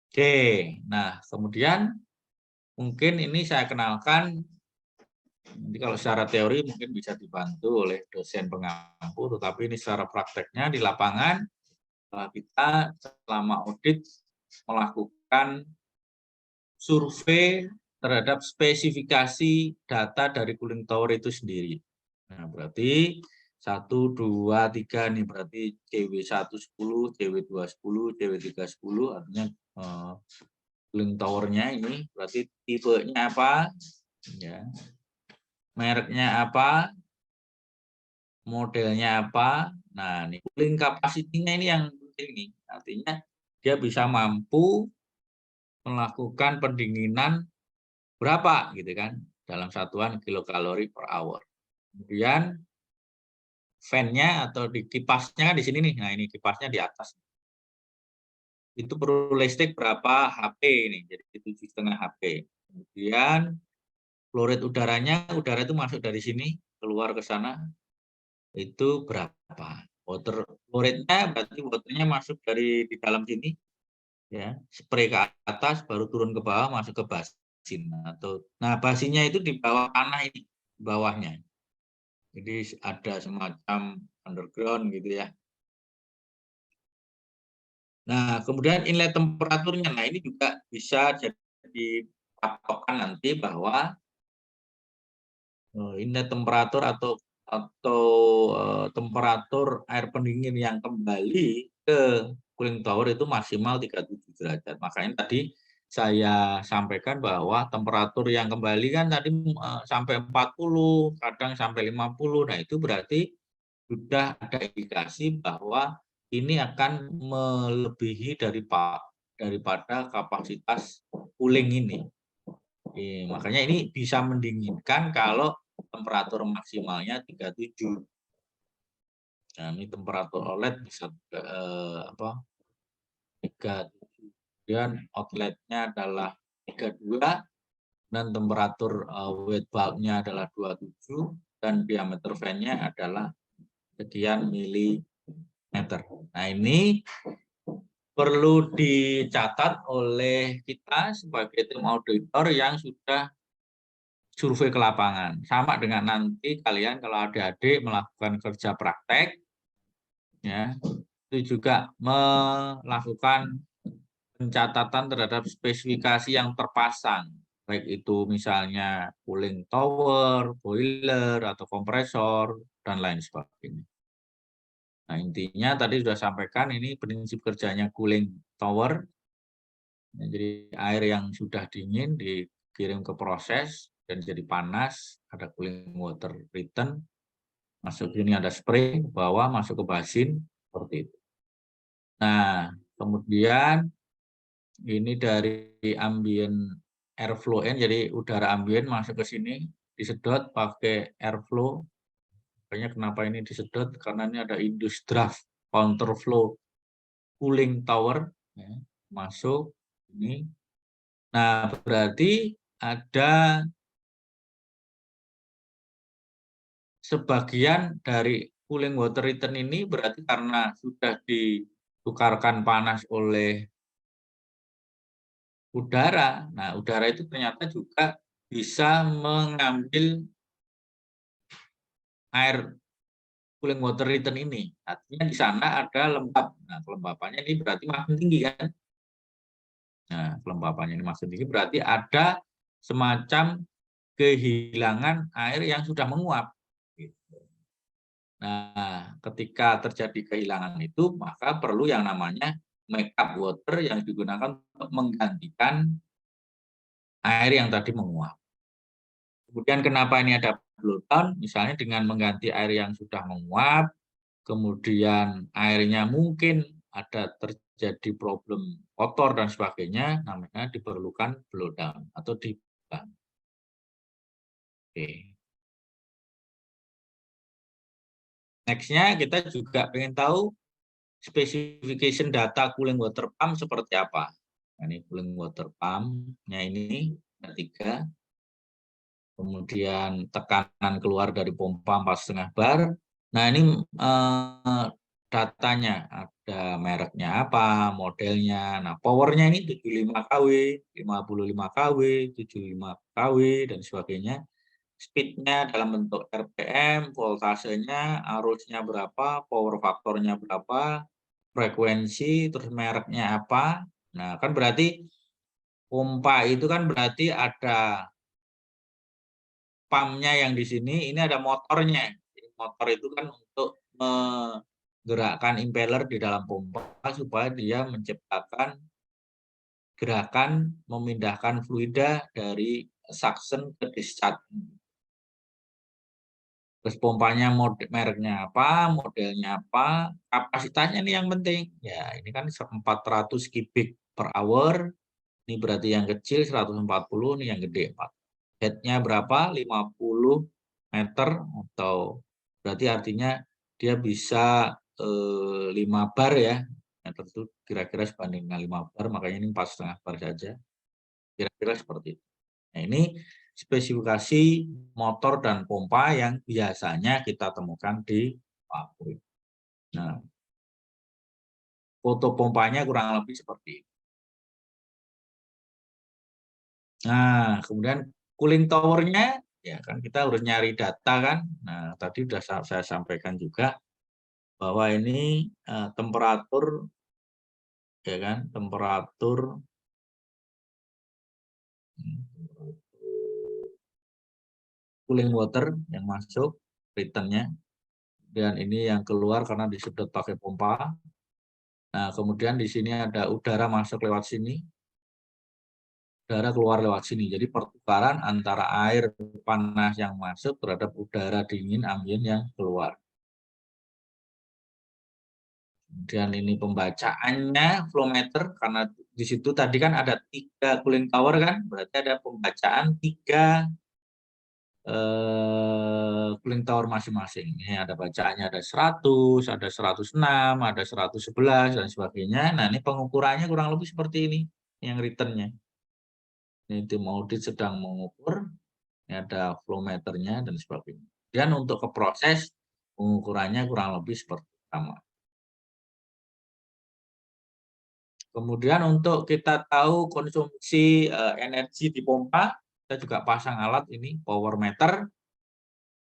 Oke, nah kemudian mungkin ini saya kenalkan, nanti kalau secara teori mungkin bisa dibantu oleh dosen pengampu, tetapi ini secara prakteknya di lapangan kita selama audit melakukan survei terhadap spesifikasi data dari cooling tower itu sendiri. Nah, berarti 1, 2, 3 nih berarti CW110, CW210, CW310 artinya cooling towernya ini berarti tipenya apa, ya, mereknya apa, modelnya apa. Nah, ini cooling capacity-nya ini yang penting nih. Artinya dia bisa mampu melakukan pendinginan berapa gitu kan dalam satuan kilokalori per hour. Kemudian fan-nya atau di kipasnya di sini nih. Nah, ini kipasnya di atas. Itu perlu listrik berapa HP ini. Jadi 7,5 HP. Kemudian flow rate udaranya, udara itu masuk dari sini keluar ke sana. Itu berapa? Water flow rate-nya berarti waternya masuk dari di dalam sini ya, spray ke atas baru turun ke bawah masuk ke basin atau nah basinnya itu di bawah tanah ini, di bawahnya. Jadi ada semacam underground gitu ya. Nah, kemudian inlet temperaturnya. Nah, ini juga bisa jadi patokan nanti bahwa inlet temperatur atau temperatur air pendingin yang kembali ke cooling tower itu maksimal 37 derajat. Makanya tadi saya sampaikan bahwa temperatur yang kembali kan tadi sampai 40, kadang sampai 50. Nah, itu berarti sudah ada indikasi bahwa ini akan melebihi daripada kapasitas cooling ini. Makanya ini bisa mendinginkan kalau temperatur maksimalnya 37. Nah, ini temperatur OLED bisa 37. Kemudian outletnya adalah 32 dan temperatur wet bulbnya adalah 27 dan diameter fan-nya adalah sekian mili meter. Nah, ini perlu dicatat oleh kita sebagai tim auditor yang sudah survei ke lapangan. Sama dengan nanti kalian kalau adik-adik melakukan kerja praktek, ya, itu juga melakukan pencatatan terhadap spesifikasi yang terpasang, baik itu misalnya cooling tower, boiler, atau kompresor, dan lain sebagainya. Nah, intinya tadi sudah sampaikan ini prinsip kerjanya cooling tower. Jadi air yang sudah dingin dikirim ke proses dan jadi panas, ada cooling water return, masuk ini ada spray, bawah masuk ke basin, seperti itu. Nah, kemudian ini dari ambient airflow end, jadi udara ambien masuk ke sini, disedot pakai airflow. Makanya kenapa ini disedot, karena ini ada induced draft counterflow cooling tower, ya, masuk ini. Nah, berarti ada sebagian dari cooling water return ini berarti karena sudah ditukarkan panas oleh udara. Nah, udara itu ternyata juga bisa mengambil air cooling water return ini. Artinya di sana ada lembab. Nah, kelembapannya ini berarti makin tinggi kan? Nah, kelembapannya ini makin tinggi berarti ada semacam kehilangan air yang sudah menguap. Gitu. Nah, ketika terjadi kehilangan itu, maka perlu yang namanya make up water yang digunakan untuk menggantikan air yang tadi menguap. Kemudian kenapa ini ada blowdown? Misalnya dengan mengganti air yang sudah menguap, kemudian airnya mungkin ada terjadi problem kotor dan sebagainya, namanya diperlukan blowdown atau dibuang. Oke. Next-nya kita juga ingin tahu specification data cooling water pump seperti apa. Nah, ini cooling water pump-nya ini ada 3. Kemudian tekanan keluar dari pompa 4,5 bar. Nah, ini datanya, ada mereknya apa, modelnya. Nah, powernya ini 75 kW, 55 kW, 75 kW, dan sebagainya. Speed-nya dalam bentuk RPM, voltasenya, arusnya berapa, power faktornya berapa, frekuensi, terus mereknya apa. Nah, kan berarti pompa itu kan berarti ada pumpnya yang di sini, ini ada motornya. Jadi motor itu kan untuk menggerakkan impeller di dalam pompa supaya dia menciptakan gerakan memindahkan fluida dari suction ke discharge. Terus pompanya mereknya apa, modelnya apa, kapasitasnya ini yang penting. Ya, ini kan 400 kubik per hour. Ini berarti yang kecil 140, ini yang gede 4. Headnya berapa? 50 meter, atau berarti artinya dia bisa 5 bar ya. Meter itu kira-kira sebanding dengan 5 bar, makanya ini 4,5 bar saja. Kira-kira seperti itu. Nah, ini spesifikasi motor dan pompa yang biasanya kita temukan di pabrik. Nah, foto pompanya kurang lebih seperti ini. Nah, kemudian cooling tower-nya, ya kan kita harus nyari data kan. Nah, tadi sudah saya sampaikan juga bahwa ini temperatur, ya kan, temperatur cooling water yang masuk, return-nya, dan ini yang keluar karena disedot pakai pompa. Nah, kemudian di sini ada udara masuk lewat sini, udara keluar lewat sini. Jadi pertukaran antara air panas yang masuk terhadap udara dingin ambien yang keluar. Kemudian ini pembacaannya flow meter, karena di situ tadi kan ada 3 cooling tower kan, berarti ada pembacaan 3 cooling tower masing-masing. Ini ada bacaannya, ada 100, ada 106, ada 111 dan sebagainya. Nah, ini pengukurannya kurang lebih seperti ini yang returnnya. Ini tim audit sedang mengukur, ini ada flow meternya dan sebagainya. Dan untuk ke proses pengukurannya kurang lebih seperti sama. Kemudian untuk kita tahu konsumsi energi di pompa, kita juga pasang alat ini power meter.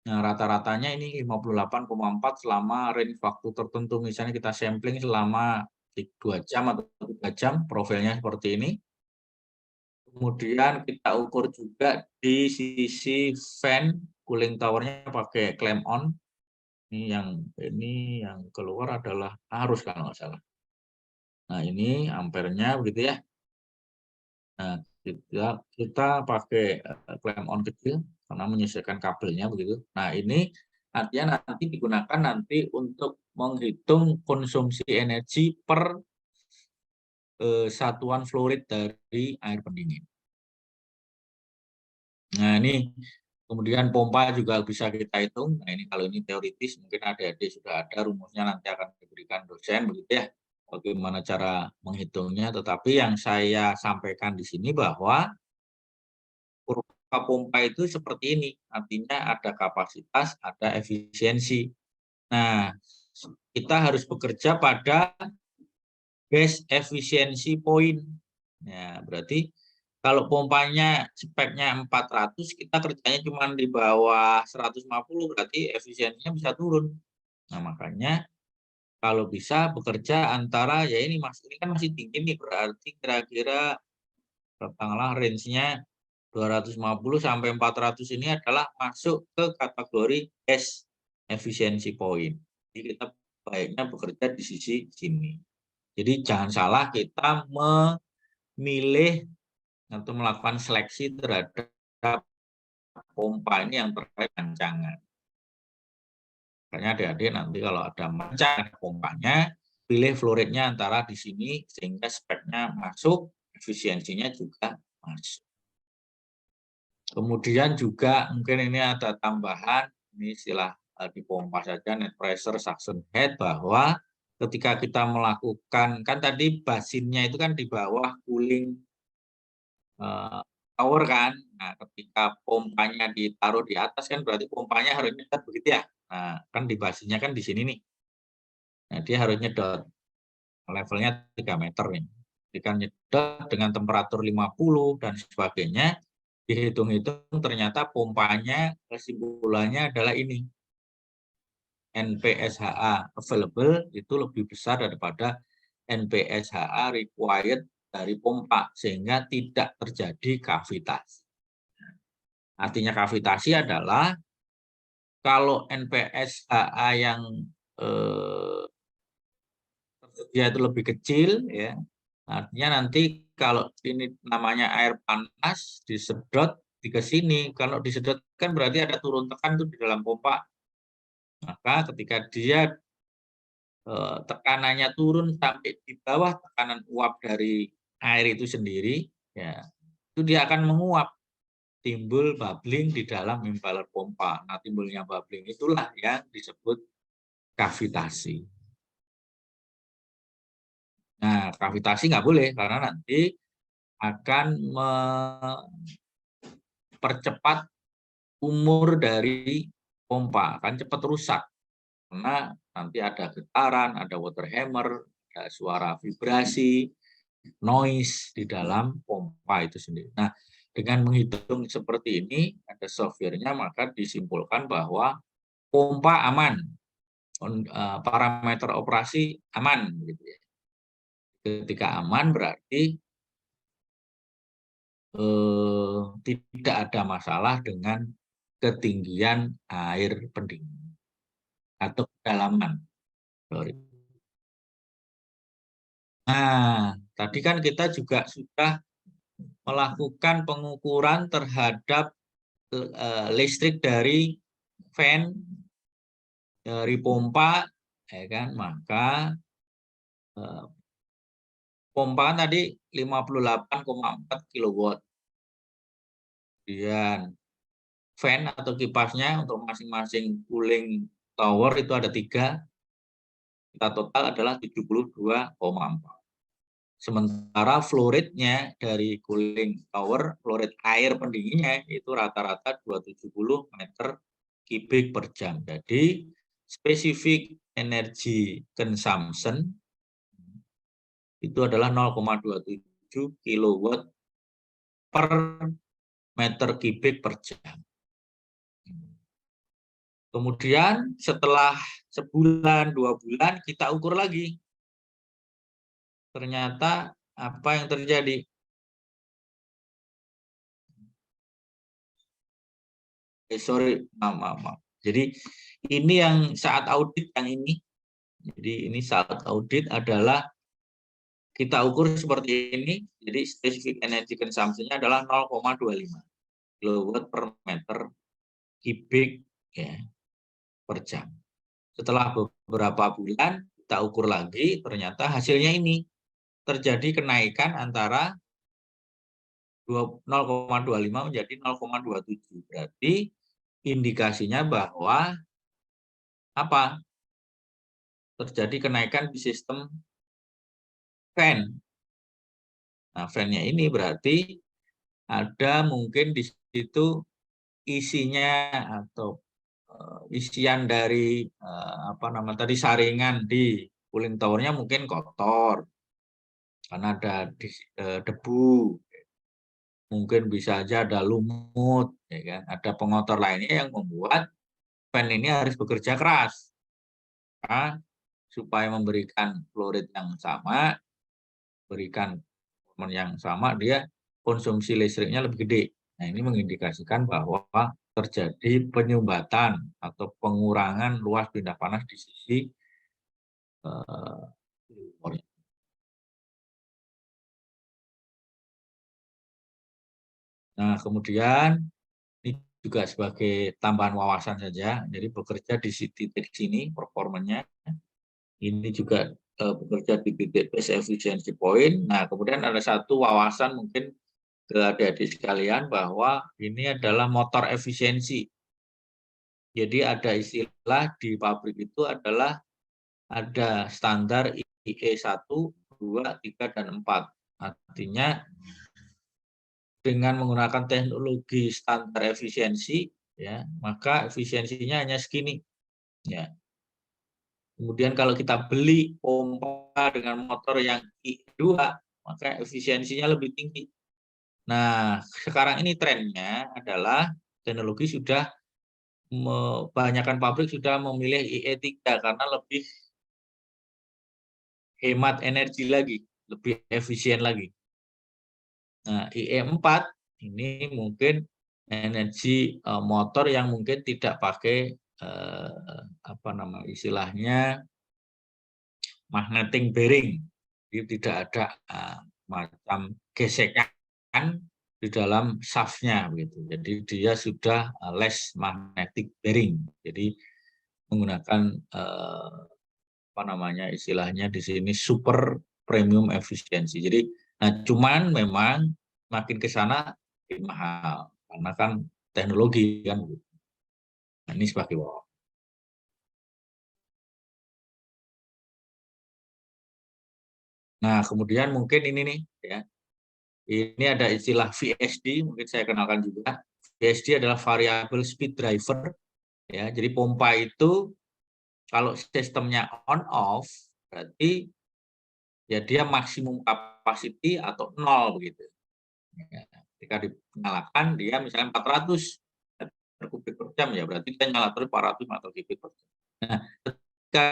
Nah, rata-ratanya ini 58,4 selama range waktu tertentu. Misalnya kita sampling selama 2 jam atau 3 jam, profilnya seperti ini. Kemudian kita ukur juga di sisi fan cooling towernya pakai clamp on. Ini yang keluar adalah arus kalau nggak salah. Nah, ini ampernya begitu ya. Nah, kita pakai clamp on kecil karena menyesuaikan kabelnya begitu. Nah, ini artinya nanti digunakan nanti untuk menghitung konsumsi energi per satuan fluid dari air pendingin. Nah, ini kemudian pompa juga bisa kita hitung. Nah, ini kalau ini teoritis mungkin adik-adik sudah ada rumusnya, nanti akan diberikan dosen begitu ya. Bagaimana cara menghitungnya, tetapi yang saya sampaikan di sini bahwa kurva pompa itu seperti ini, artinya ada kapasitas, ada efisiensi. Nah, kita harus bekerja pada base efisiensi point. Ya, berarti kalau pompanya speknya 400, kita kerjanya cuma di bawah 150, berarti efisiensinya bisa turun. Nah, makanya kalau bisa bekerja antara, ya ini Mas, ini kan masih tinggi nih, berarti kira-kira katakanlah range-nya 250 sampai 400 ini adalah masuk ke kategori base efficiency point. Jadi kita baiknya bekerja di sisi sini. Jadi jangan salah kita memilih atau melakukan seleksi terhadap pompa ini yang terkait rancangan. Makanya adik-adik nanti kalau ada macam pompanya, pilih flow rate-nya antara di sini sehingga speknya masuk, efisiensinya juga masuk. Kemudian juga mungkin ini ada tambahan, ini istilah di pompa saja, net pressure suction head, bahwa ketika kita melakukan, kan tadi basinnya itu kan di bawah cooling tower kan. Nah, ketika pompanya ditaruh di atas kan berarti pompanya harus nyedot begitu ya. Nah, kan di basinnya kan di sini nih. Nah, dia harus nyedot. Levelnya 3 meter nih. Ketika nyedot dengan temperatur 50 dan sebagainya, dihitung-hitung ternyata pompanya kesimpulannya adalah ini. NPSHA available itu lebih besar daripada NPSHA required dari pompa, sehingga tidak terjadi kavitasi. Artinya kavitasi adalah kalau NPSHA yang tersedia itu lebih kecil, ya, artinya nanti kalau ini namanya air panas disedot di ke sini, kalau disedot kan berarti ada turun tekan tuh di dalam pompa. Maka ketika dia tekanannya turun sampai di bawah tekanan uap dari air itu sendiri, ya, itu dia akan menguap, timbul bubbling di dalam impeller pompa. Nah, timbulnya bubbling itulah yang disebut kavitasi. Nah, kavitasi nggak boleh karena nanti akan mempercepat umur dari pompa, akan cepat rusak. Karena nanti ada getaran, ada water hammer, ada suara vibrasi, noise di dalam pompa itu sendiri. Nah, dengan menghitung seperti ini, ada software-nya, maka disimpulkan bahwa pompa aman, parameter operasi aman. Gitu ya. Ketika aman berarti tidak ada masalah dengan ketinggian air pendingin atau kedalaman. Nah, tadi kan kita juga sudah melakukan pengukuran terhadap listrik dari fan, dari pompa, ya kan? Maka pompa kan tadi 58,4 kW. Kemudian fan atau kipasnya untuk masing-masing cooling tower itu ada 3. Kita total adalah 72,4. Sementara flow rate-nya dari cooling tower, flow rate air pendinginnya itu rata-rata 270 meter kubik per jam. Jadi spesifik energy consumption itu adalah 0,27 kilowatt per meter kubik per jam. Kemudian setelah sebulan, 2 bulan kita ukur lagi. Ternyata apa yang terjadi? Maaf. Jadi ini yang saat audit yang ini. Jadi ini saat audit adalah kita ukur seperti ini. Jadi spesifik energy consumption-nya adalah 0,25 kilowatt per meter kubik ya, per jam. Setelah beberapa bulan kita ukur lagi, ternyata hasilnya ini terjadi kenaikan antara 0,25 menjadi 0,27. Berarti indikasinya bahwa apa? Terjadi kenaikan di sistem fan. Nah, fan-nya ini berarti ada mungkin di situ isinya atau isian dari saringan di cooling tower-nya mungkin kotor karena ada debu, mungkin bisa aja ada lumut, ya kan? Ada pengotor lainnya yang membuat fan ini harus bekerja keras supaya memberikan flow rate yang sama, berikan performa yang sama, dia konsumsi listriknya lebih gede. Nah, ini mengindikasikan bahwa terjadi penyumbatan atau pengurangan luas pindah panas di sisi Nah, kemudian ini juga sebagai tambahan wawasan saja. Jadi bekerja di titik sini performanya. Ini juga bekerja di titik base efficiency point. Nah, kemudian ada satu wawasan mungkin ke adik-adik sekalian bahwa ini adalah motor efisiensi. Jadi ada istilah di pabrik itu adalah ada standar IE 1, 2, 3, dan 4. Artinya dengan menggunakan teknologi standar efisiensi, ya, maka efisiensinya hanya segini. Ya. Kemudian kalau kita beli pompa dengan motor yang I2, maka efisiensinya lebih tinggi. Nah, sekarang ini trennya adalah teknologi sudah kebanyakan pabrik sudah memilih IE3 karena lebih hemat energi lagi, lebih efisien lagi. Nah, IE4 ini mungkin energi motor yang mungkin tidak pakai istilahnya magnetic bearing. Jadi tidak ada macam gesekan di dalam shaft-nya begitu. Jadi dia sudah less magnetic bearing. Jadi menggunakan istilahnya di sini super premium efisiensi. Jadi cuman memang makin ke sana makin mahal karena kan teknologi kan. Nah, ini sebagai wawasan. Nah, kemudian mungkin ini nih ya. Ini ada istilah VSD, mungkin saya kenalkan juga. VSD adalah variable speed driver ya. Jadi pompa itu kalau sistemnya on off berarti ya dia maksimum capacity atau 0 begitu. Ya, ketika dinyalakan dia misalnya 400 meter kubik per jam ya berarti dia nyala terus 400 meter kubik per jam. Nah, ketika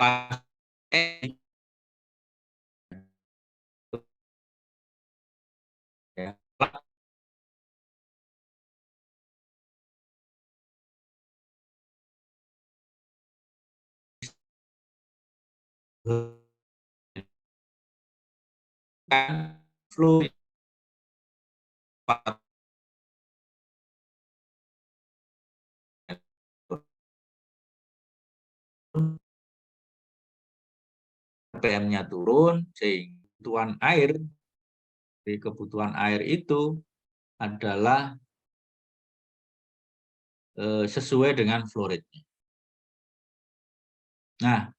ya, flow RPM-nya turun sehingga kebutuhan air itu adalah sesuai dengan flow rate-nya. Nah,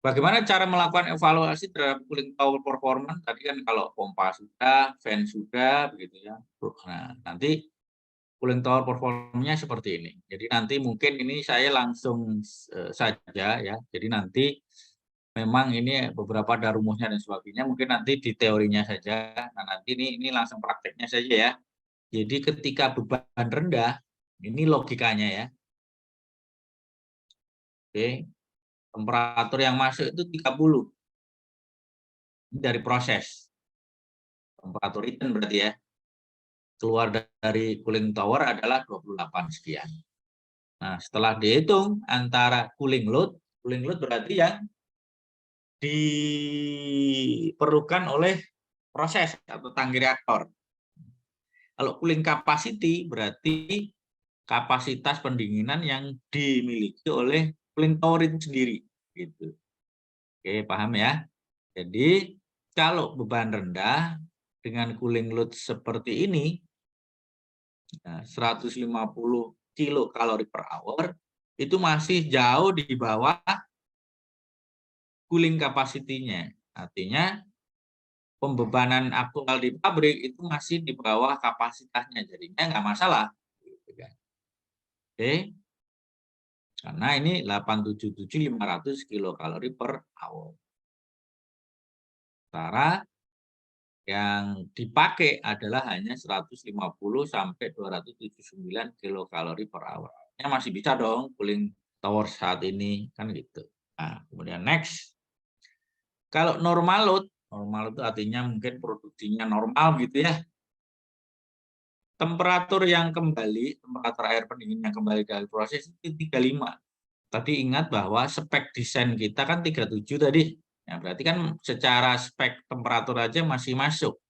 bagaimana cara melakukan evaluasi terhadap cooling tower performance? Tadi kan kalau pompa sudah, fan sudah, begitu ya. Nah, nanti cooling tower performanya seperti ini. Jadi nanti mungkin ini saya langsung saja ya. Jadi nanti memang ini beberapa ada rumusnya dan sebagainya, mungkin nanti di teorinya saja. Nah, nanti ini langsung prakteknya saja ya. Jadi ketika beban rendah, ini logikanya ya. Oke, temperatur yang masuk itu 30. Ini dari proses. Temperatur return berarti ya. Keluar dari cooling tower adalah 28 sekian. Nah, setelah dihitung antara cooling load berarti yang diperlukan oleh proses atau tangki reaktor. Kalau cooling capacity berarti kapasitas pendinginan yang dimiliki oleh cooling tower itu sendiri. Gitu. Oke, paham ya? Jadi kalau beban rendah dengan cooling load seperti ini, 150 kilokalori per hour, itu masih jauh di bawah cooling capacity-nya. Artinya pembebanan aktual di pabrik itu masih di bawah kapasitasnya, jadinya nggak masalah. Oke, karena ini 877.500 kilokalori per hour. Sementara yang dipakai adalah hanya 150 sampai 279 kilokalori per hour. Ya masih bisa dong cooling tower saat ini, kan gitu. Nah, kemudian next. Kalau normal load itu artinya mungkin produksinya normal gitu ya. Temperatur yang kembali, temperatur air pendingin yang kembali dari proses itu 35. Tadi ingat bahwa spek desain kita kan 37 tadi. Ya, berarti kan secara spek temperatur aja masih masuk.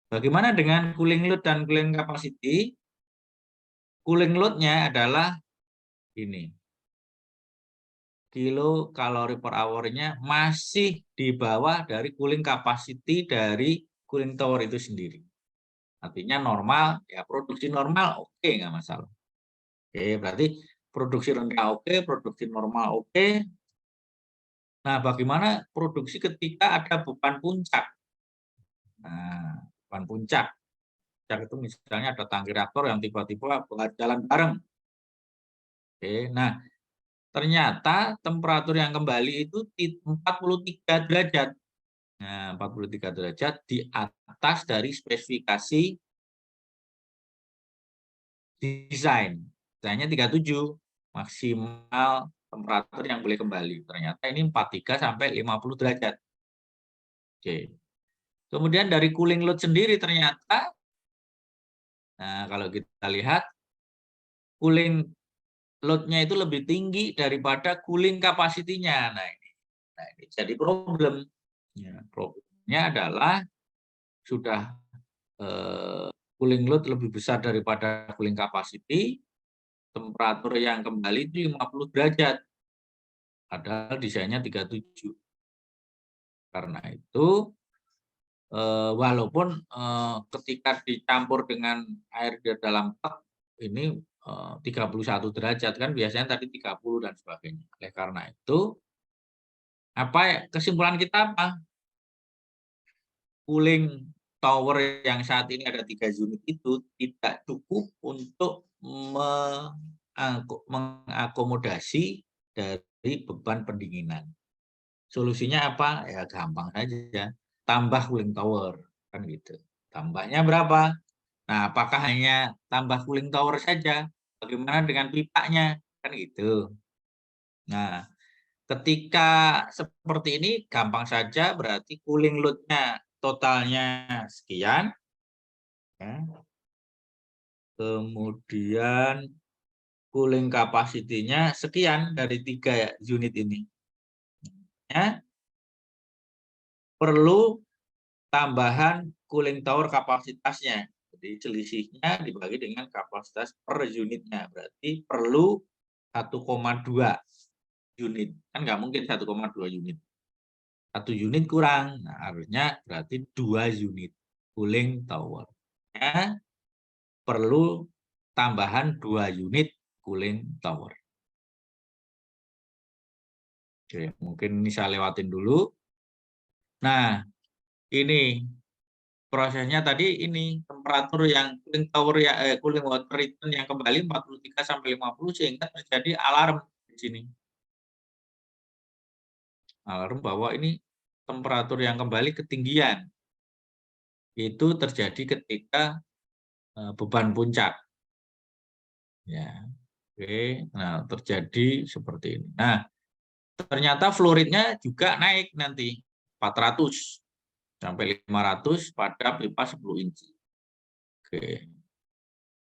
Bagaimana dengan cooling load dan cooling capacity? Cooling load-nya adalah ini. Kilokalori per hour-nya masih di bawah dari cooling capacity dari cooling tower itu sendiri. Artinya normal, ya produksi normal oke, nggak masalah. Oke, berarti produksi rendah oke, produksi normal oke. Nah, bagaimana produksi ketika ada beban puncak? Nah, beban puncak. Puncak itu misalnya ada tangki reaktor yang tiba-tiba jalan bareng. Oke, nah ternyata temperatur yang kembali itu 43 derajat. Nah, 43 derajat di atas dari spesifikasi desain. Desainnya 37, maksimal temperatur yang boleh kembali. Ternyata ini 43 sampai 50 derajat. Oke. Kemudian dari cooling load sendiri ternyata, nah kalau kita lihat, cooling load-nya itu lebih tinggi daripada cooling capacity-nya. Nah ini jadi problem. Ya, problemnya adalah sudah cooling load lebih besar daripada cooling capacity, temperatur yang kembali itu 50 derajat. Padahal desainnya 37. Karena itu walaupun ketika dicampur dengan air di dalam tep ini 31 derajat kan biasanya tadi 30 dan sebagainya. Oleh karena itu kesimpulan kita apa? Cooling tower yang saat ini ada 3 unit itu tidak cukup untuk mengakomodasi dari beban pendinginan. Solusinya apa? Ya gampang saja, tambah cooling tower, kan gitu. Tambahnya berapa? Nah, apakah hanya tambah cooling tower saja? Bagaimana dengan pipanya? Kan gitu. Nah, ketika seperti ini gampang saja, berarti cooling load-nya totalnya sekian. Ya. Kemudian cooling capacity-nya sekian dari 3 unit ini. Ya. Perlu tambahan cooling tower kapasitasnya. Jadi selisihnya dibagi dengan kapasitas per unitnya. Berarti perlu 1,2 unit. Kan nggak mungkin 1,2 unit. 1 unit kurang. Nah, harusnya berarti 2 unit cooling tower. Ya, perlu tambahan 2 unit cooling tower. Oke, mungkin ini saya lewatin dulu. Nah, ini prosesnya tadi ini temperatur yang cooling tower ya cooling water return yang kembali 43 sampai 50 sehingga terjadi alarm di sini. alarm bahwa ini temperatur yang kembali ketinggian. Itu terjadi ketika beban puncak. Ya, oke. Nah, terjadi seperti ini. Nah, ternyata fluoridnya juga naik nanti 400 sampai 500 pada pipa 10 inci. Oke.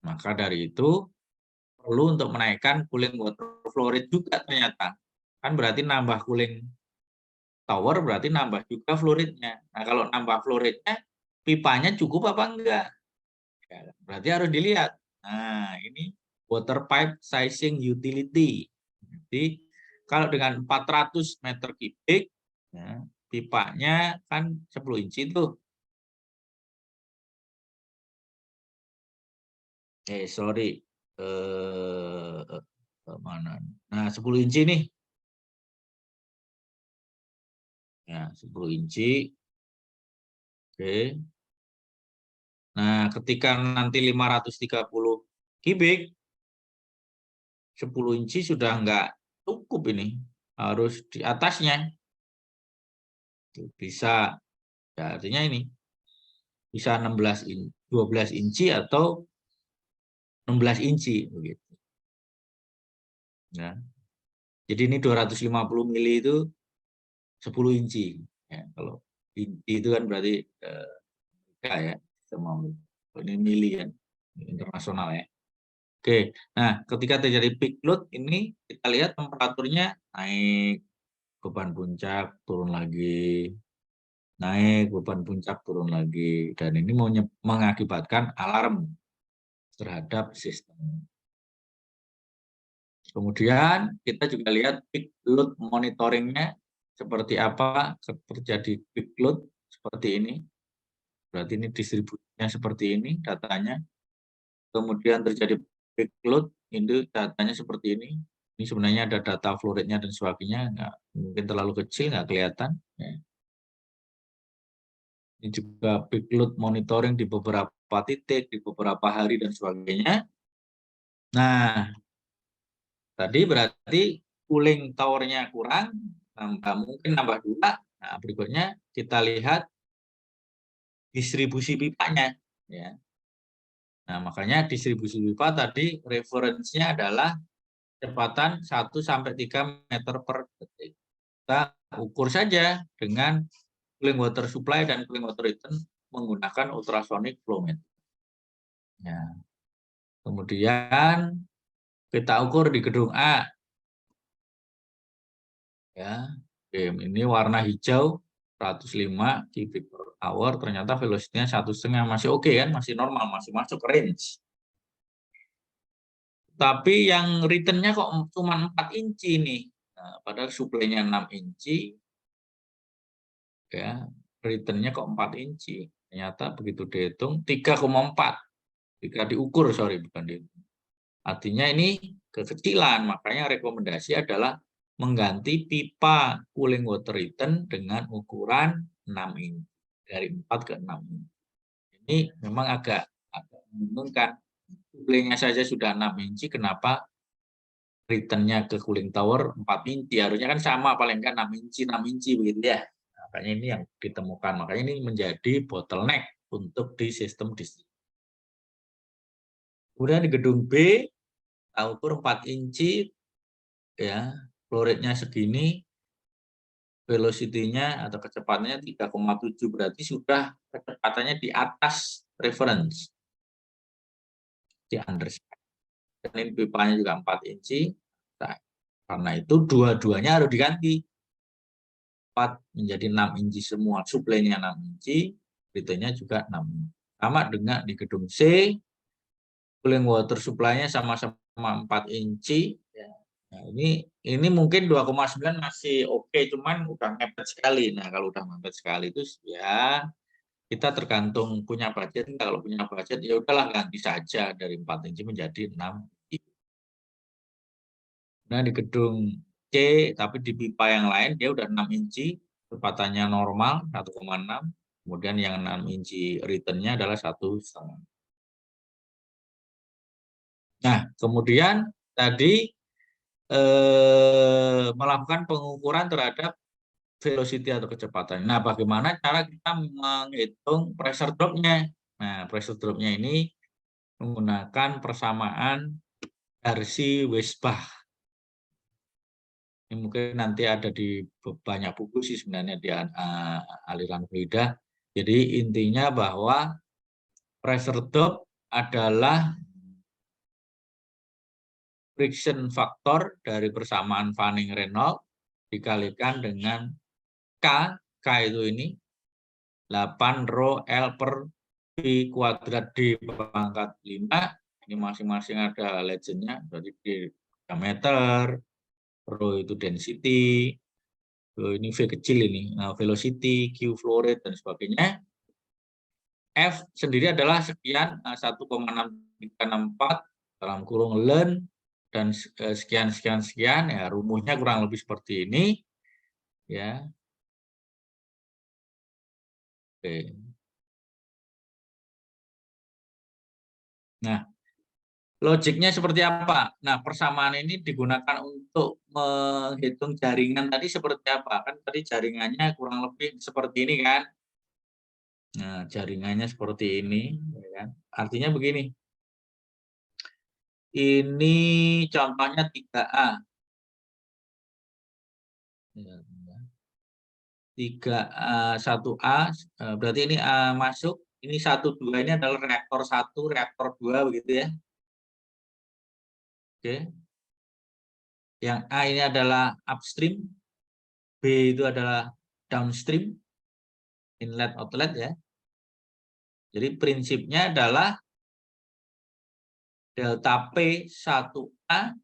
Maka dari itu perlu untuk menaikkan cooling water fluorid juga ternyata. Kan berarti nambah cooling tower berarti nambah juga fluoridnya. Nah, kalau nambah fluoridnya pipanya cukup apa enggak? Ya, berarti harus dilihat. Nah, ini water pipe sizing utility. Jadi kalau dengan 400 meter kubik, ya, pipanya kan 10 inci tuh. Sorry. Mana? Nah, 10 inci nih. Ya, 10 inci. Oke. Nah, ketika nanti 530 kubik, 10 inci sudah enggak cukup ini. Harus di atasnya. Bisa, ya artinya ini. Bisa 12 inci atau 16 inci. Begitu. Ya. Jadi ini 250 mili itu 10 inci. Ya, kalau inci itu kan berarti ya, semua ini mili kan, internasional ya. Oke, nah ketika terjadi peak load ini kita lihat temperaturnya naik, beban puncak turun lagi, naik, beban puncak turun lagi, dan ini mengakibatkan alarm terhadap sistem. Kemudian kita juga lihat peak load monitoringnya seperti apa, terjadi peak load seperti ini. Berarti ini distribusinya seperti ini datanya. Kemudian terjadi peak load, itu datanya seperti ini. Ini sebenarnya ada data fluoridnya dan sebagainya, nggak, mungkin terlalu kecil, nggak kelihatan. Ya. Ini juga peak load monitoring di beberapa titik, di beberapa hari dan sebagainya. Nah, tadi berarti cooling towernya kurang, mungkin nambah 2. Nah, berikutnya kita lihat distribusi pipanya. Ya. Nah, makanya distribusi pipa tadi referensinya adalah kecepatan 1-3 meter per detik. Kita ukur saja dengan cooling water supply dan cooling water return menggunakan ultrasonic flow meter. Ya. Kemudian kita ukur di gedung A. Ya. Ini warna hijau 105 kubik per hour, ternyata velocity-nya 1,5 masih oke kan, masih normal, masih masuk range. Tapi yang return-nya kok cuma 4 inci nih. Nah, padahal suplainya 6 inci. Ya, return-nya kok 4 inci. Ternyata begitu dihitung 3,4. Jika diukur, sorry, bukan dihitung. Artinya ini kekecilan, makanya rekomendasi adalah mengganti pipa cooling water return dengan ukuran 6 inci. Dari 4 ke 6 inci. Ini memang agak membingungkan. Suplainya saja sudah 6 inci, kenapa return-nya ke cooling tower 4 inci? Harusnya kan sama, paling kan 6 inci, 6 inci begitu ya. Makanya ini yang ditemukan. Makanya ini menjadi bottleneck untuk di sistem distribusi. Kemudian di gedung B, ukur 4 inci, ya, fluoridnya segini, velocity-nya atau kecepatannya 3,7, berarti sudah kecepatannya di atas reference. Di underside. Dan ini pipanya juga 4 inci. Nah, karena itu dua-duanya harus diganti. 4 menjadi 6 inci semua, suplainya 6 inci, return-nya juga 6 inci. Sama dengan di gedung C, cooling water supply-nya sama-sama 4 inci. Nah, ini mungkin 2,9 masih oke, cuman udah mepet sekali. Nah, kalau udah mepet sekali itu ya kita tergantung punya budget. Kalau punya budget ya udahlah ganti saja dari 4 inci menjadi 6 inci. Nah, di gedung C tapi di pipa yang lain dia udah 6 inci, kecepatannya normal 1,6, kemudian yang 6 inci return-nya adalah 1,5. Nah, kemudian tadi melakukan pengukuran terhadap velocity atau kecepatan. Nah, bagaimana cara kita menghitung pressure drop-nya? Nah, pressure drop-nya ini menggunakan persamaan Darcy-Weisbach. Ini mungkin nanti ada di banyak buku sih sebenarnya di aliran fluida. Jadi intinya bahwa pressure drop adalah friction factor dari persamaan Fanning-Reynolds dikalikan dengan K itu ini 8 rho L per P kuadrat D pangkat 5. Ini masing-masing ada legendnya, berarti D diameter, rho itu density, ini V kecil ini, velocity, Q flow rate, dan sebagainya. F sendiri adalah sekian 1,6364 dalam kurung ln dan sekian ya, rumusnya kurang lebih seperti ini ya. Oke. Nah, logiknya seperti apa? Nah, persamaan ini digunakan untuk menghitung jaringan tadi seperti apa? Kan tadi jaringannya kurang lebih seperti ini kan? Nah, jaringannya seperti ini, ya kan? Artinya begini. Ini contohnya 3A. 3A, 1A, berarti ini A masuk, ini 1, 2 ini adalah reaktor 1, reaktor 2 begitu ya. Oke. Yang A ini adalah upstream, B itu adalah downstream, inlet outlet ya. Jadi prinsipnya adalah delta P 1A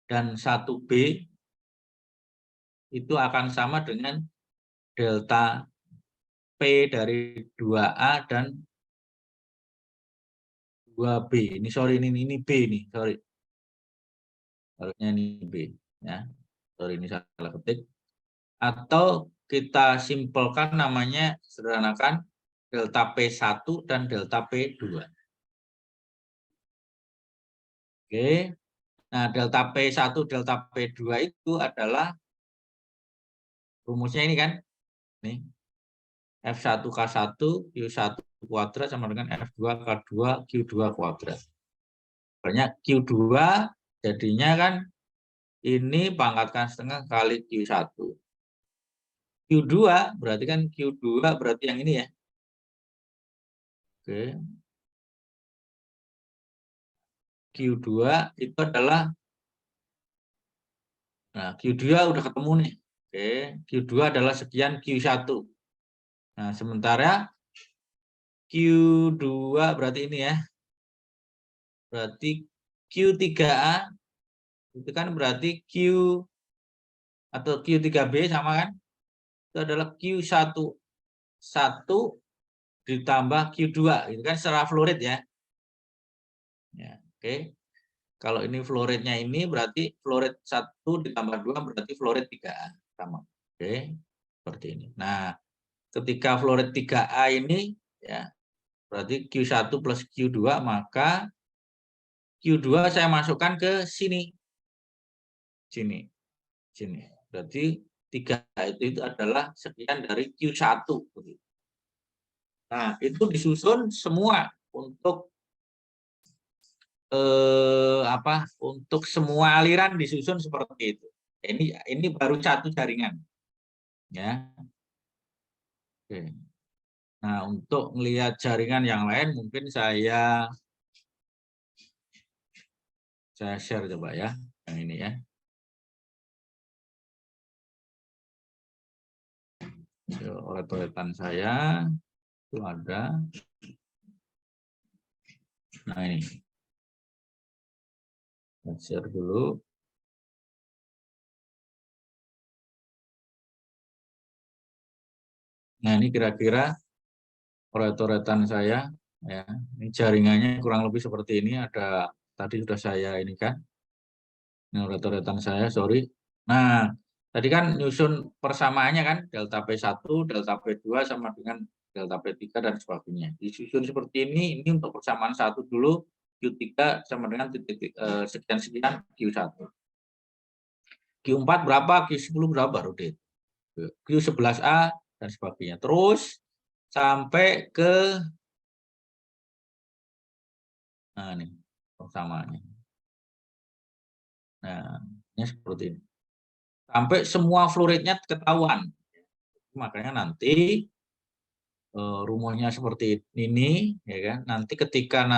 dan 1B itu akan sama dengan delta P dari 2A dan 2B. Ini sorry, ini B nih, sorry. Harusnya ini B ya. Sorry, ini salah ketik. Atau kita simpelkan namanya, sederhanakan, delta P1 dan delta P2. Oke. Nah, delta P1, delta P2 itu adalah rumusnya ini kan. Nih. F1K1 Q1 kuadrat sama dengan F2K2 Q2 kuadrat. Banyak Q2 jadinya kan ini pangkatkan setengah kali Q1. Q2 berarti kan Q2 berarti yang ini ya. Oke. Q2 itu adalah, nah Q2 udah ketemu nih. Oke, Q2 adalah sekian Q1. Nah, sementara Q2 berarti ini ya. Berarti Q3A itu kan berarti Q atau Q3B sama kan? Itu adalah Q1 ditambah Q2 itu kan secara flow rate ya. Ya, oke. Kalau ini flow rate-nya ini berarti flow rate 1 ditambah 2 berarti flow rate 3A sama. Oke. Seperti ini. Nah, ketika flow rate 3A ini ya berarti Q1 plus Q2, maka Q2 saya masukkan ke sini. Sini. Berarti 3A itu adalah sekian dari Q1. Nah, itu disusun semua untuk untuk semua aliran disusun seperti itu. Ini baru satu jaringan. Ya. Oke. Nah, untuk melihat jaringan yang lain mungkin saya share coba ya, yang ini ya. Oret-oretan saya itu ada. Nah, ini. Share dulu. Nah, ini kira-kira oret-oretan saya ya. Ini jaringannya kurang lebih seperti ini, ada tadi sudah saya ini kan. Ini oret-oretan saya, sorry. Nah, tadi kan nyusun persamaannya kan, delta P1, delta P2 sama dengan delta P3 dan sebagainya. Disusun seperti ini untuk persamaan 1 dulu, Q3 sama dengan sekian-sekian Q1. Q4 berapa, Q10 berapa baru deh. Q11A dan sebagainya. Terus sampai ke nih persamaannya. Nah, ini seperti ini. Sampai semua fluoridnya ketahuan. Makanya nanti rumusnya seperti ini, ya kan? Nanti ketika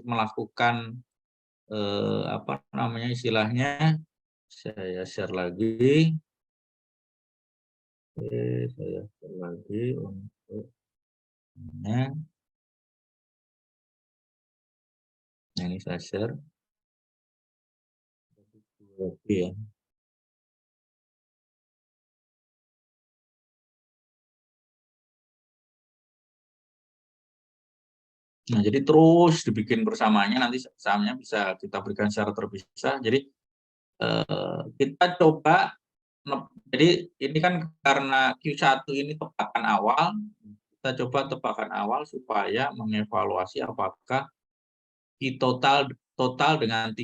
melakukan apa namanya istilahnya, saya share lagi. Saya share lagi untuk nah ini saya share. Oke ya. Nah, jadi terus dibikin bersamaannya, nanti sahamnya bisa kita berikan secara terpisah. Jadi kita coba, jadi ini kan karena Q1 ini tebakan awal, kita coba tebakan awal supaya mengevaluasi apakah Q total dengan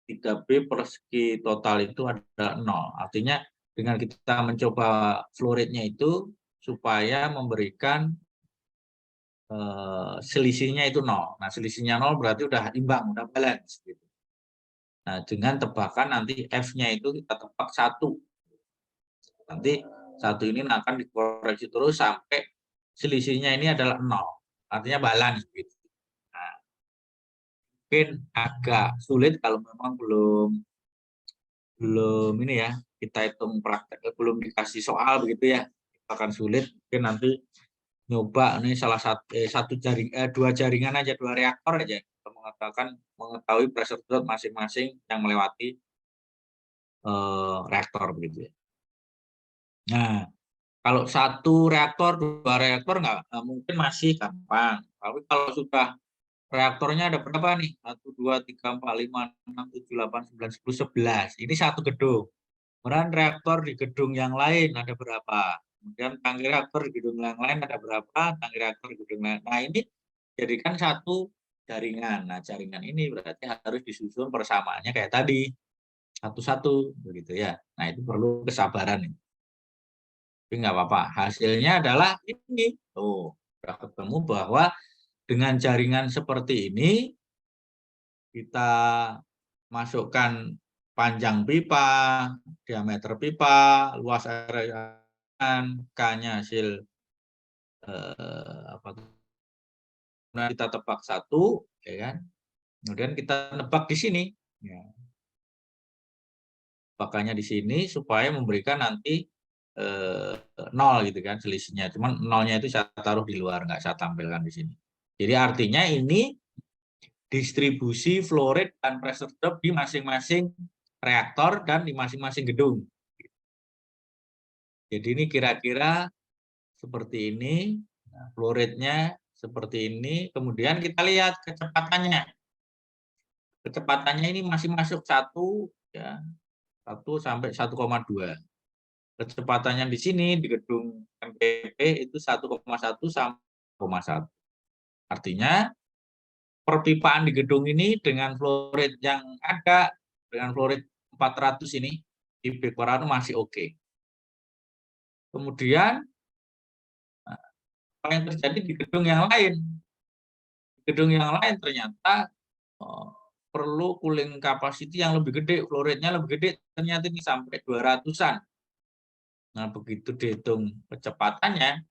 3B plus Q total itu ada 0. Artinya dengan kita mencoba fluoridnya itu supaya memberikan selisihnya itu 0. Nah, selisihnya 0 berarti udah imbang, udah balance gitu. Nah, dengan tebakan nanti F-nya itu kita tebak 1. Nanti 1 ini akan dikoreksi terus sampai selisihnya ini adalah 0. Artinya balance gitu. Nah, mungkin agak sulit kalau memang belum ini ya, kita hitung praktek, belum dikasih soal begitu ya. Akan sulit, mungkin nanti nyoba ini salah satu dua jaringan aja, 2 reaktor aja kita mengetahui pressure drop masing-masing yang melewati reaktor begitu ya. Nah, kalau 1 reaktor, 2 reaktor nggak mungkin masih gampang. Tapi kalau sudah reaktornya ada berapa nih? 1, 2, 3, 4, 5, 6, 7, 8, 9, 10, 11. Ini 1 gedung. Kemudian reaktor di gedung yang lain ada berapa? Kemudian tangki reaktor di gedung yang lain ada berapa? Tangki reaktor di gedung lain. Nah, ini jadikan 1 jaringan. Nah, jaringan ini berarti harus disusun persamaannya kayak tadi. Satu-satu begitu ya. Nah, itu perlu kesabaran. Tapi nggak apa-apa. Hasilnya adalah ini. Tuh, sudah ketemu bahwa dengan jaringan seperti ini kita masukkan panjang pipa, diameter pipa, luas area, K-nya hasil apa tuh? Nah, kita tebak 1, ya kan? Kemudian kita nebak di sini. Ya. Tebakannya di sini supaya memberikan nanti 0 gitu kan selisihnya. Cuman 0-nya itu saya taruh di luar, nggak saya tampilkan di sini. Jadi artinya ini distribusi fluorid dan pressure drop di masing-masing reaktor dan di masing-masing gedung. Jadi ini kira-kira seperti ini, nah, fluoridnya seperti ini, kemudian kita lihat kecepatannya. Kecepatannya ini masih masuk 1, ya, 1 sampai 1,2. Kecepatannya di sini di gedung MPP itu 1,1 sampai 1,1. Artinya perpipaan di gedung ini dengan fluorid yang ada, dengan fluorid 400 ini, IB Corano masih oke. Kemudian apa yang terjadi di gedung yang lain? Di gedung yang lain ternyata perlu cooling capacity yang lebih gede, fluoridnya lebih gede, ternyata ini sampai 200-an. Nah, begitu dihitung kecepatannya,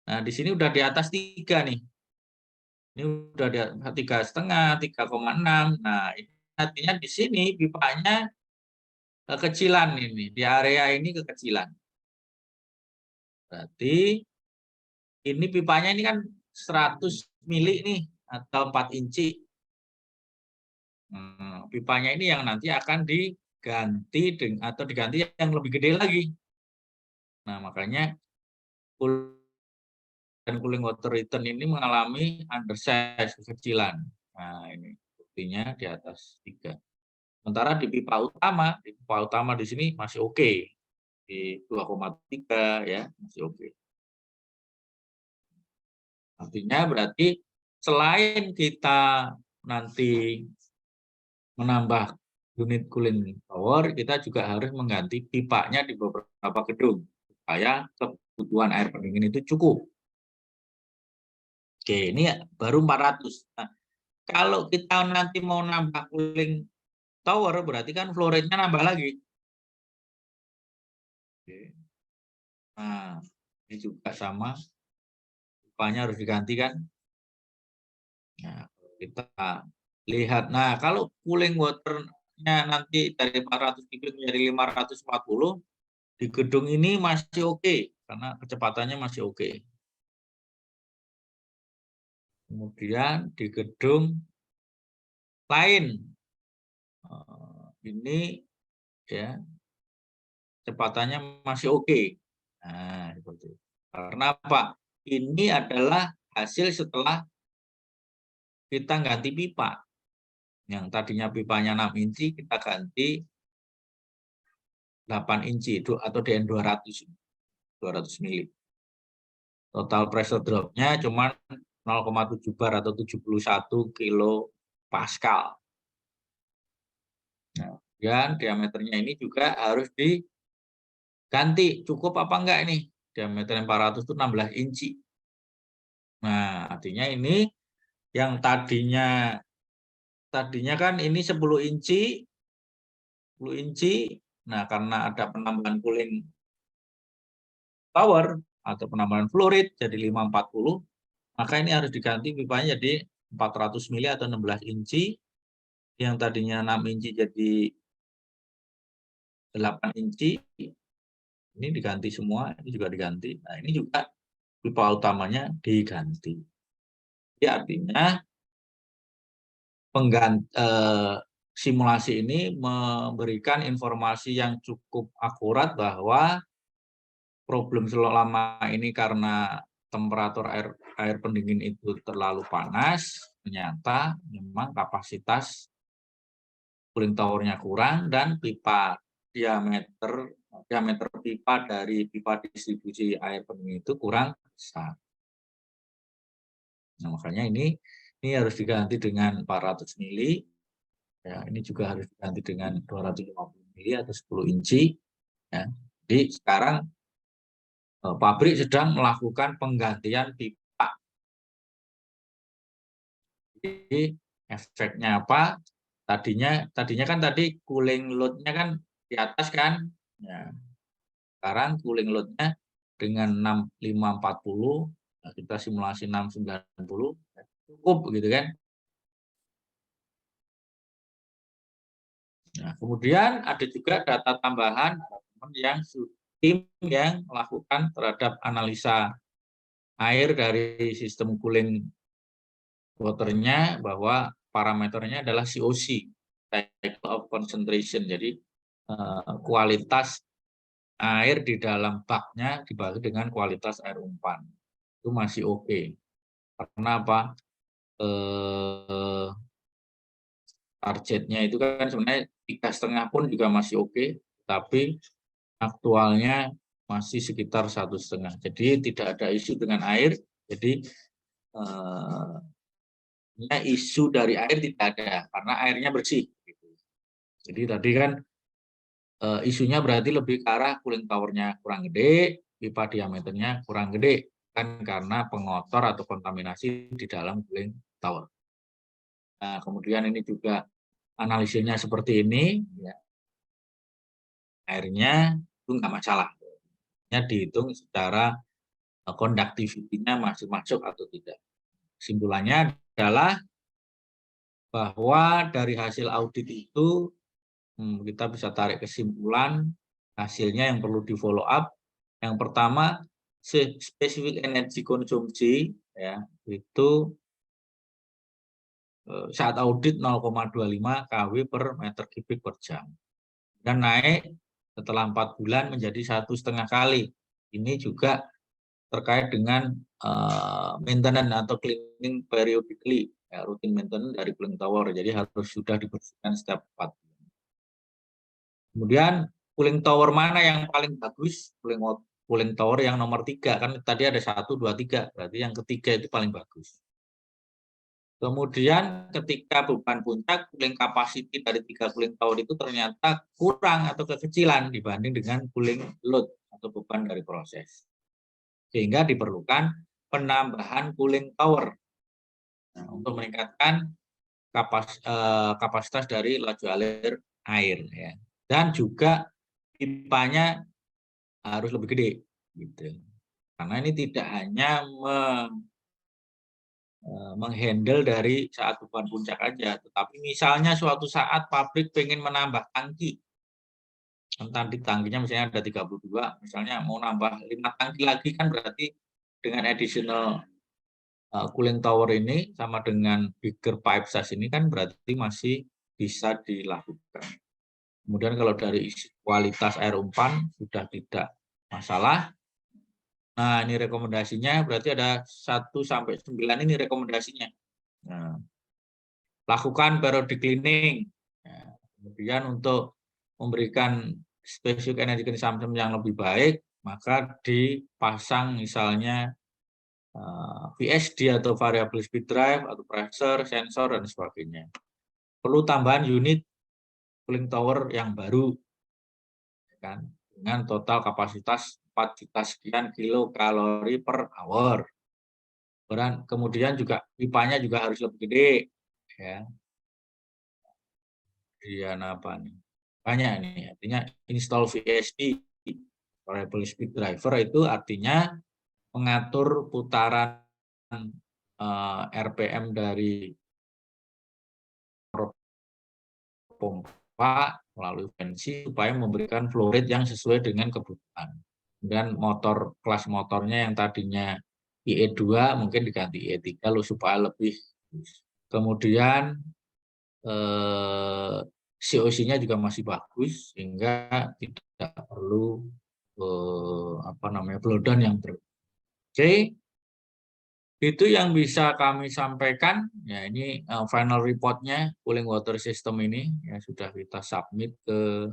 nah di sini udah di atas 3 nih. Ini udah di 3,5, 3,6. Nah, ini artinya di sini pipanya kekecilan ini, di area ini kekecilan. Berarti ini pipanya ini kan 100 mili nih, atau 4 inci. Pipanya ini yang nanti akan diganti atau diganti yang lebih gede lagi. Nah, makanya cooling water return ini mengalami undersize, kekecilan. Nah, ini buktinya di atas 3. Sementara di pipa utama di sini masih oke. Di 2,3 ya, masih oke. Artinya berarti selain kita nanti menambah unit cooling tower, kita juga harus mengganti pipanya di beberapa gedung supaya kebutuhan air pendingin itu cukup. Oke, ini baru 400. Nah, kalau kita nanti mau nambah cooling tower, berarti kan flow rate-nya nambah lagi. Oke. Nah, ini juga sama, pipanya harus diganti kan. Nah, kita lihat. Nah, kalau cooling water-nya nanti dari 400 kubik menjadi 540, di gedung ini masih oke, karena kecepatannya masih oke. Kemudian di gedung lain, ini ya kecepatannya masih oke. Nah, seperti itu. Karena apa? Ini adalah hasil setelah kita ganti pipa. Yang tadinya pipanya 6 inci, kita ganti 8 inci atau DN 200 mili. Total pressure drop-nya cuma 0,7 bar atau 71 kilo Pascal. Nah, dan diameternya ini juga harus diganti. Cukup apa enggak ini? Diameter 400 itu 16 inci. Nah, artinya ini yang tadinya kan ini 10 inci. 10 inci. Nah, karena ada penambahan cooling tower atau penambahan flow rate jadi 540, maka ini harus diganti pipanya jadi 400 mili atau 16 inci. Yang tadinya 6 inci jadi 8 inci, ini diganti semua, ini juga diganti. Nah, ini juga pipa utamanya diganti. Jadi artinya simulasi ini memberikan informasi yang cukup akurat bahwa problem selama ini karena temperatur air pendingin itu terlalu panas, ternyata memang kapasitas cooling tower-nya kurang dan pipa diameter pipa dari pipa distribusi air pendingin itu kurang besar. Nah, makanya ini harus diganti dengan 400 mili. Ya, ini juga harus diganti dengan 250 mili atau 10 inci. Ya. Jadi sekarang pabrik sedang melakukan penggantian pipa. Jadi efeknya apa? Tadinya kan tadi cooling load-nya kan di atas kan. Ya. Sekarang cooling load-nya dengan 540, nah kita simulasi 690, cukup gitu kan. Nah, kemudian ada juga data tambahan yang tim yang melakukan terhadap analisa air dari sistem cooling water-nya, bahwa parameternya adalah COC, cycle of concentration. Jadi kualitas air di dalam baknya dibagi dengan kualitas air umpan. Itu masih oke. Karena apa? Targetnya itu kan sebenarnya 3,5 pun juga masih oke, tapi aktualnya masih sekitar 1,5. Jadi tidak ada isu dengan air. Jadi isu dari air tidak ada karena airnya bersih. Jadi tadi kan isunya berarti lebih ke arah cooling tower-nya kurang gede, pipa diameternya kurang gede, kan karena pengotor atau kontaminasi di dalam cooling tower. Nah, kemudian ini juga analisisnya seperti ini, ya. Airnya itu nggak masalah. Ya, dihitung secara konduktivitinya masih masuk atau tidak. Kesimpulannya adalah bahwa dari hasil audit itu kita bisa tarik kesimpulan hasilnya yang perlu di follow up. Yang pertama, spesifik energi konsumsi ya itu saat audit 0,25 kW per meter kubik per jam, dan naik setelah 4 bulan menjadi 1,5 kali. Ini juga terkait dengan maintenance atau cleaning periodically, ya, rutin maintenance dari cooling tower. Jadi harus sudah dibersihkan setiap 4 bulan. Kemudian cooling tower mana yang paling bagus? Cooling tower yang nomor 3, kan tadi ada 1, 2, 3, berarti yang ketiga itu paling bagus. Kemudian ketika beban puncak, cooling capacity dari 3 cooling tower itu ternyata kurang atau kekecilan dibanding dengan cooling load atau beban dari proses. Sehingga diperlukan penambahan cooling tower untuk meningkatkan kapasitas dari laju alir air. Ya. Dan juga pipanya harus lebih gede. Gitu. Karena ini tidak hanya menghandle dari saat beban puncak aja, tetapi misalnya suatu saat pabrik pengen menambah tangki, tadi tangkinya misalnya ada 32, misalnya mau nambah 5 tangki lagi kan berarti dengan additional cooling tower ini sama dengan bigger pipe size ini kan berarti masih bisa dilakukan. Kemudian kalau dari kualitas air umpan sudah tidak masalah. Nah, ini rekomendasinya berarti ada 1 sampai 9 ini rekomendasinya. Nah, lakukan periodic cleaning. Ya, kemudian untuk memberikan specific energy consumption yang lebih baik, maka dipasang misalnya VSD atau variable speed drive atau pressure, sensor, dan sebagainya. Perlu tambahan unit cooling tower yang baru, kan, dengan total kapasitas 4 juta sekian kilokalori per hour. Kemudian juga pipanya juga harus lebih gede, ya. Kemudian apa nih? Banyak nih, artinya install VSD, variable speed driver itu artinya mengatur putaran RPM dari pompa melalui vensi supaya memberikan flow rate yang sesuai dengan kebutuhan. Dan kelas motornya yang tadinya IE2 mungkin diganti IE3 supaya lebih. Kemudian COC-nya juga masih bagus sehingga tidak perlu blow down yang terlalu. Oke. Itu yang bisa kami sampaikan. Ya, ini final report-nya cooling water system ini ya sudah kita submit ke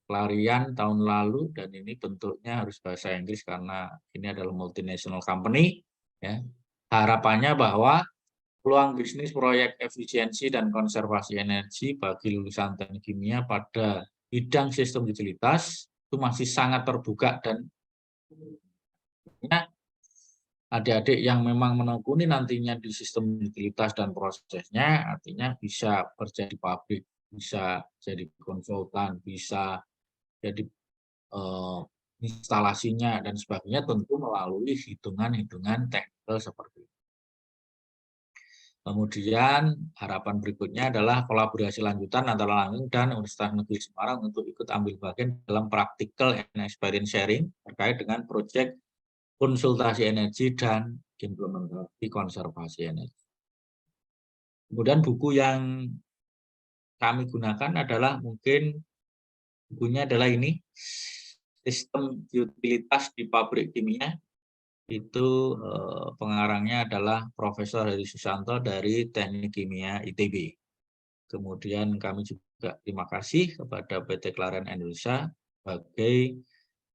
Clariant tahun lalu dan ini bentuknya harus bahasa Inggris karena ini adalah multinational company. Ya. Harapannya bahwa peluang bisnis proyek efisiensi dan konservasi energi bagi lulusan teknik kimia pada bidang sistem utilitas itu masih sangat terbuka dan adik-adik yang memang menekuni nantinya di sistem utilitas dan prosesnya, artinya bisa kerja di pabrik, bisa jadi konsultan, bisa jadi instalasinya dan sebagainya tentu melalui hitungan-hitungan teknikal seperti itu. Kemudian harapan berikutnya adalah kolaborasi lanjutan antara Langgeng dan Universitas Negeri Semarang untuk ikut ambil bagian dalam practical and experience sharing terkait dengan proyek konsultasi energi dan implementasi konservasi energi. Kemudian buku yang kami gunakan adalah bukunya adalah ini, Sistem Utilitas di Pabrik Kimia. Itu pengarangnya adalah Profesor Heri Susanto dari Teknik Kimia ITB. Kemudian kami juga terima kasih kepada PT Clariant Indonesia sebagai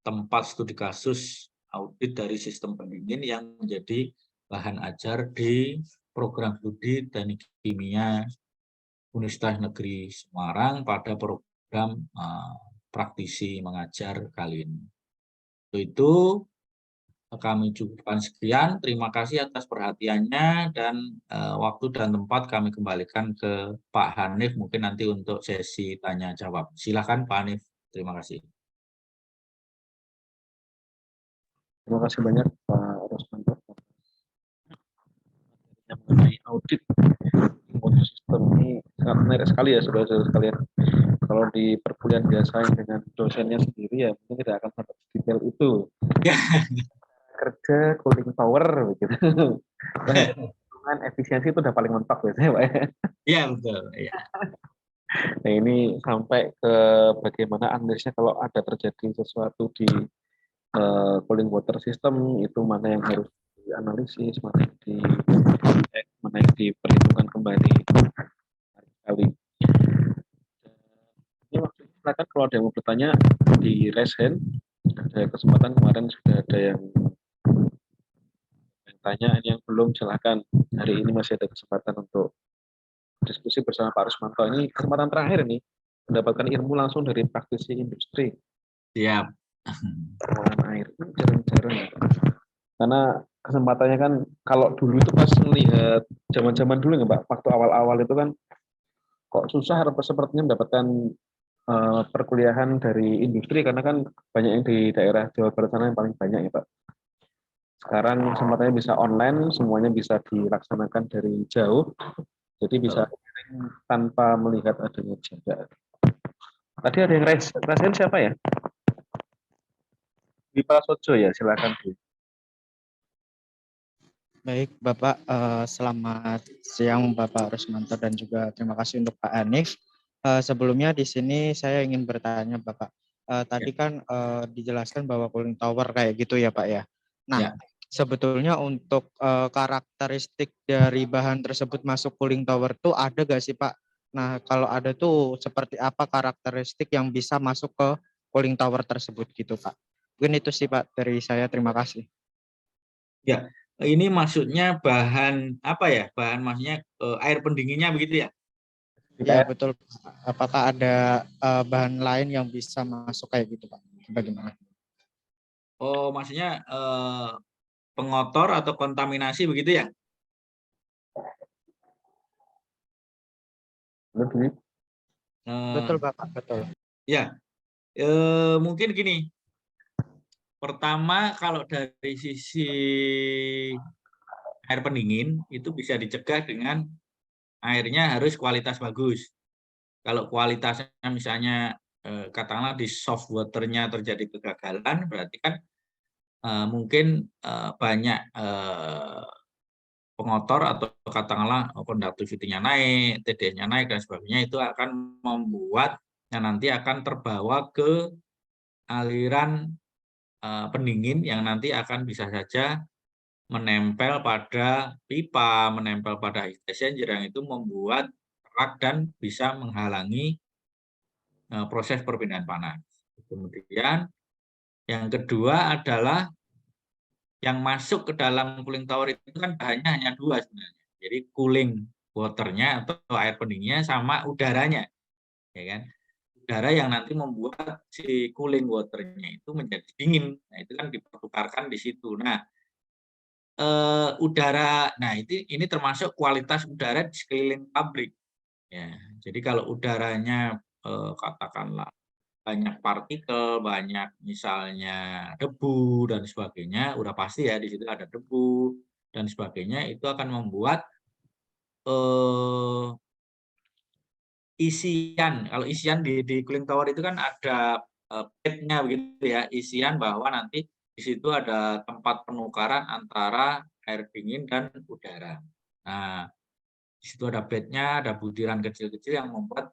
tempat studi kasus audit dari sistem pendingin yang menjadi bahan ajar di program studi Teknik Kimia Universitas Negeri Semarang pada program praktisi mengajar kali ini. Itu kami cukupkan sekian. Terima kasih atas perhatiannya dan waktu dan tempat kami kembalikan ke Pak Hanif mungkin nanti untuk sesi tanya jawab. Silakan Pak Hanif. Terima kasih. Terima kasih banyak Pak Rosmanto yang mengenai audit water system ini sangat menarik sekali ya saudara-saudara sekalian. Kalau di perkuliahan biasa dengan dosennya sendiri ya mungkin tidak akan sampai detail itu. Ya. Kerja cooling tower begitu. Dengan efisiensi itu udah paling mentok biasanya Pak. Iya betul. Ya. Nah ini sampai ke bagaimana analisisnya kalau ada terjadi sesuatu di cooling water system itu mana yang harus dianalisis, mana yang diperhitungkan kembali sekali. Ini waktu silakan kalau ada yang mau bertanya di raise hand. Ada kesempatan kemarin sudah ada yang tanya, ini yang belum silakan. Hari ini masih ada kesempatan untuk diskusi bersama Pak Rusmanto. Ini kesempatan terakhir nih, mendapatkan ilmu langsung dari praktisi industri Siap. pengolahan air. Ini jarang-jarang ya, Pak. Karena kesempatannya kan kalau dulu itu pas melihat zaman-zaman dulu nggak Pak, waktu awal-awal itu kan kok susah sepertinya mendapatkan perkuliahan dari industri karena kan banyak yang di daerah Jawa Barat sana yang paling banyak ya Pak. Sekarang kesempatannya bisa online, semuanya bisa dilaksanakan dari jauh, jadi bisa tanpa melihat adanya jarak. Tadi ada yang rasain siapa ya? Wipa Sojo ya, silakan Bu. Baik, Bapak, selamat siang Bapak Rusmanto dan juga terima kasih untuk Pak Hanif. Sebelumnya di sini saya ingin bertanya Bapak, tadi kan dijelaskan bahwa cooling tower kayak gitu ya Pak ya. Nah, Ya. sebetulnya untuk karakteristik dari bahan tersebut masuk cooling tower tuh ada gak sih Pak? Nah, kalau ada tuh seperti apa karakteristik yang bisa masuk ke cooling tower tersebut gitu Pak? Mungkin itu sih Pak dari saya, terima kasih. Ya, ini maksudnya bahan apa ya? Bahan maksudnya air pendinginnya begitu ya? Ya betul. Apakah ada bahan lain yang bisa masuk kayak gitu Pak? Bagaimana? Oh, maksudnya pengotor atau kontaminasi begitu ya? Betul Bapak, betul. Ya, mungkin gini. Pertama, kalau dari sisi air pendingin itu bisa dicegah dengan airnya harus kualitas bagus. Kalau kualitasnya misalnya katakanlah di soft waternya terjadi kegagalan, berarti kan mungkin banyak pengotor atau katakanlah conductivity-nya naik, TDS-nya naik dan sebagainya, itu akan membuat nanti akan terbawa ke aliran pendingin yang nanti akan bisa saja menempel pada pipa, menempel pada heat exchanger yang itu membuat kerak dan bisa menghalangi proses perpindahan panas. Kemudian yang kedua adalah yang masuk ke dalam cooling tower itu kan bahannya hanya dua sebenarnya. Jadi cooling waternya atau air pendinginnya sama udaranya, ya kan? Udara yang nanti membuat si cooling waternya itu menjadi dingin. Nah, itu kan dipertukarkan di situ. Nah, udara, nah ini termasuk kualitas udara di sekeliling pabrik. Ya, jadi kalau udaranya katakanlah banyak partikel, banyak misalnya debu dan sebagainya, udah pasti ya di situ ada debu dan sebagainya, itu akan membuat isian, kalau isian di cooling tower itu kan ada bednya begitu ya, isian bahwa nanti di situ ada tempat penukaran antara air dingin dan udara. Nah, di situ ada bednya, ada butiran kecil-kecil yang membuat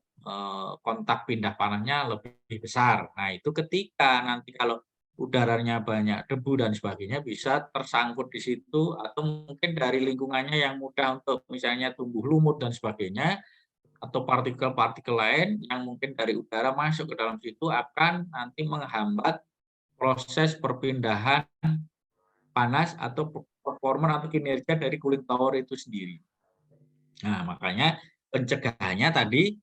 kontak pindah panasnya lebih besar. Nah, itu ketika nanti kalau udaranya banyak debu dan sebagainya bisa tersangkut di situ atau mungkin dari lingkungannya yang mudah untuk misalnya tumbuh lumut dan sebagainya atau partikel-partikel lain yang mungkin dari udara masuk ke dalam situ akan nanti menghambat proses perpindahan panas atau performa atau kinerja dari cooling tower itu sendiri. Nah, makanya pencegahannya tadi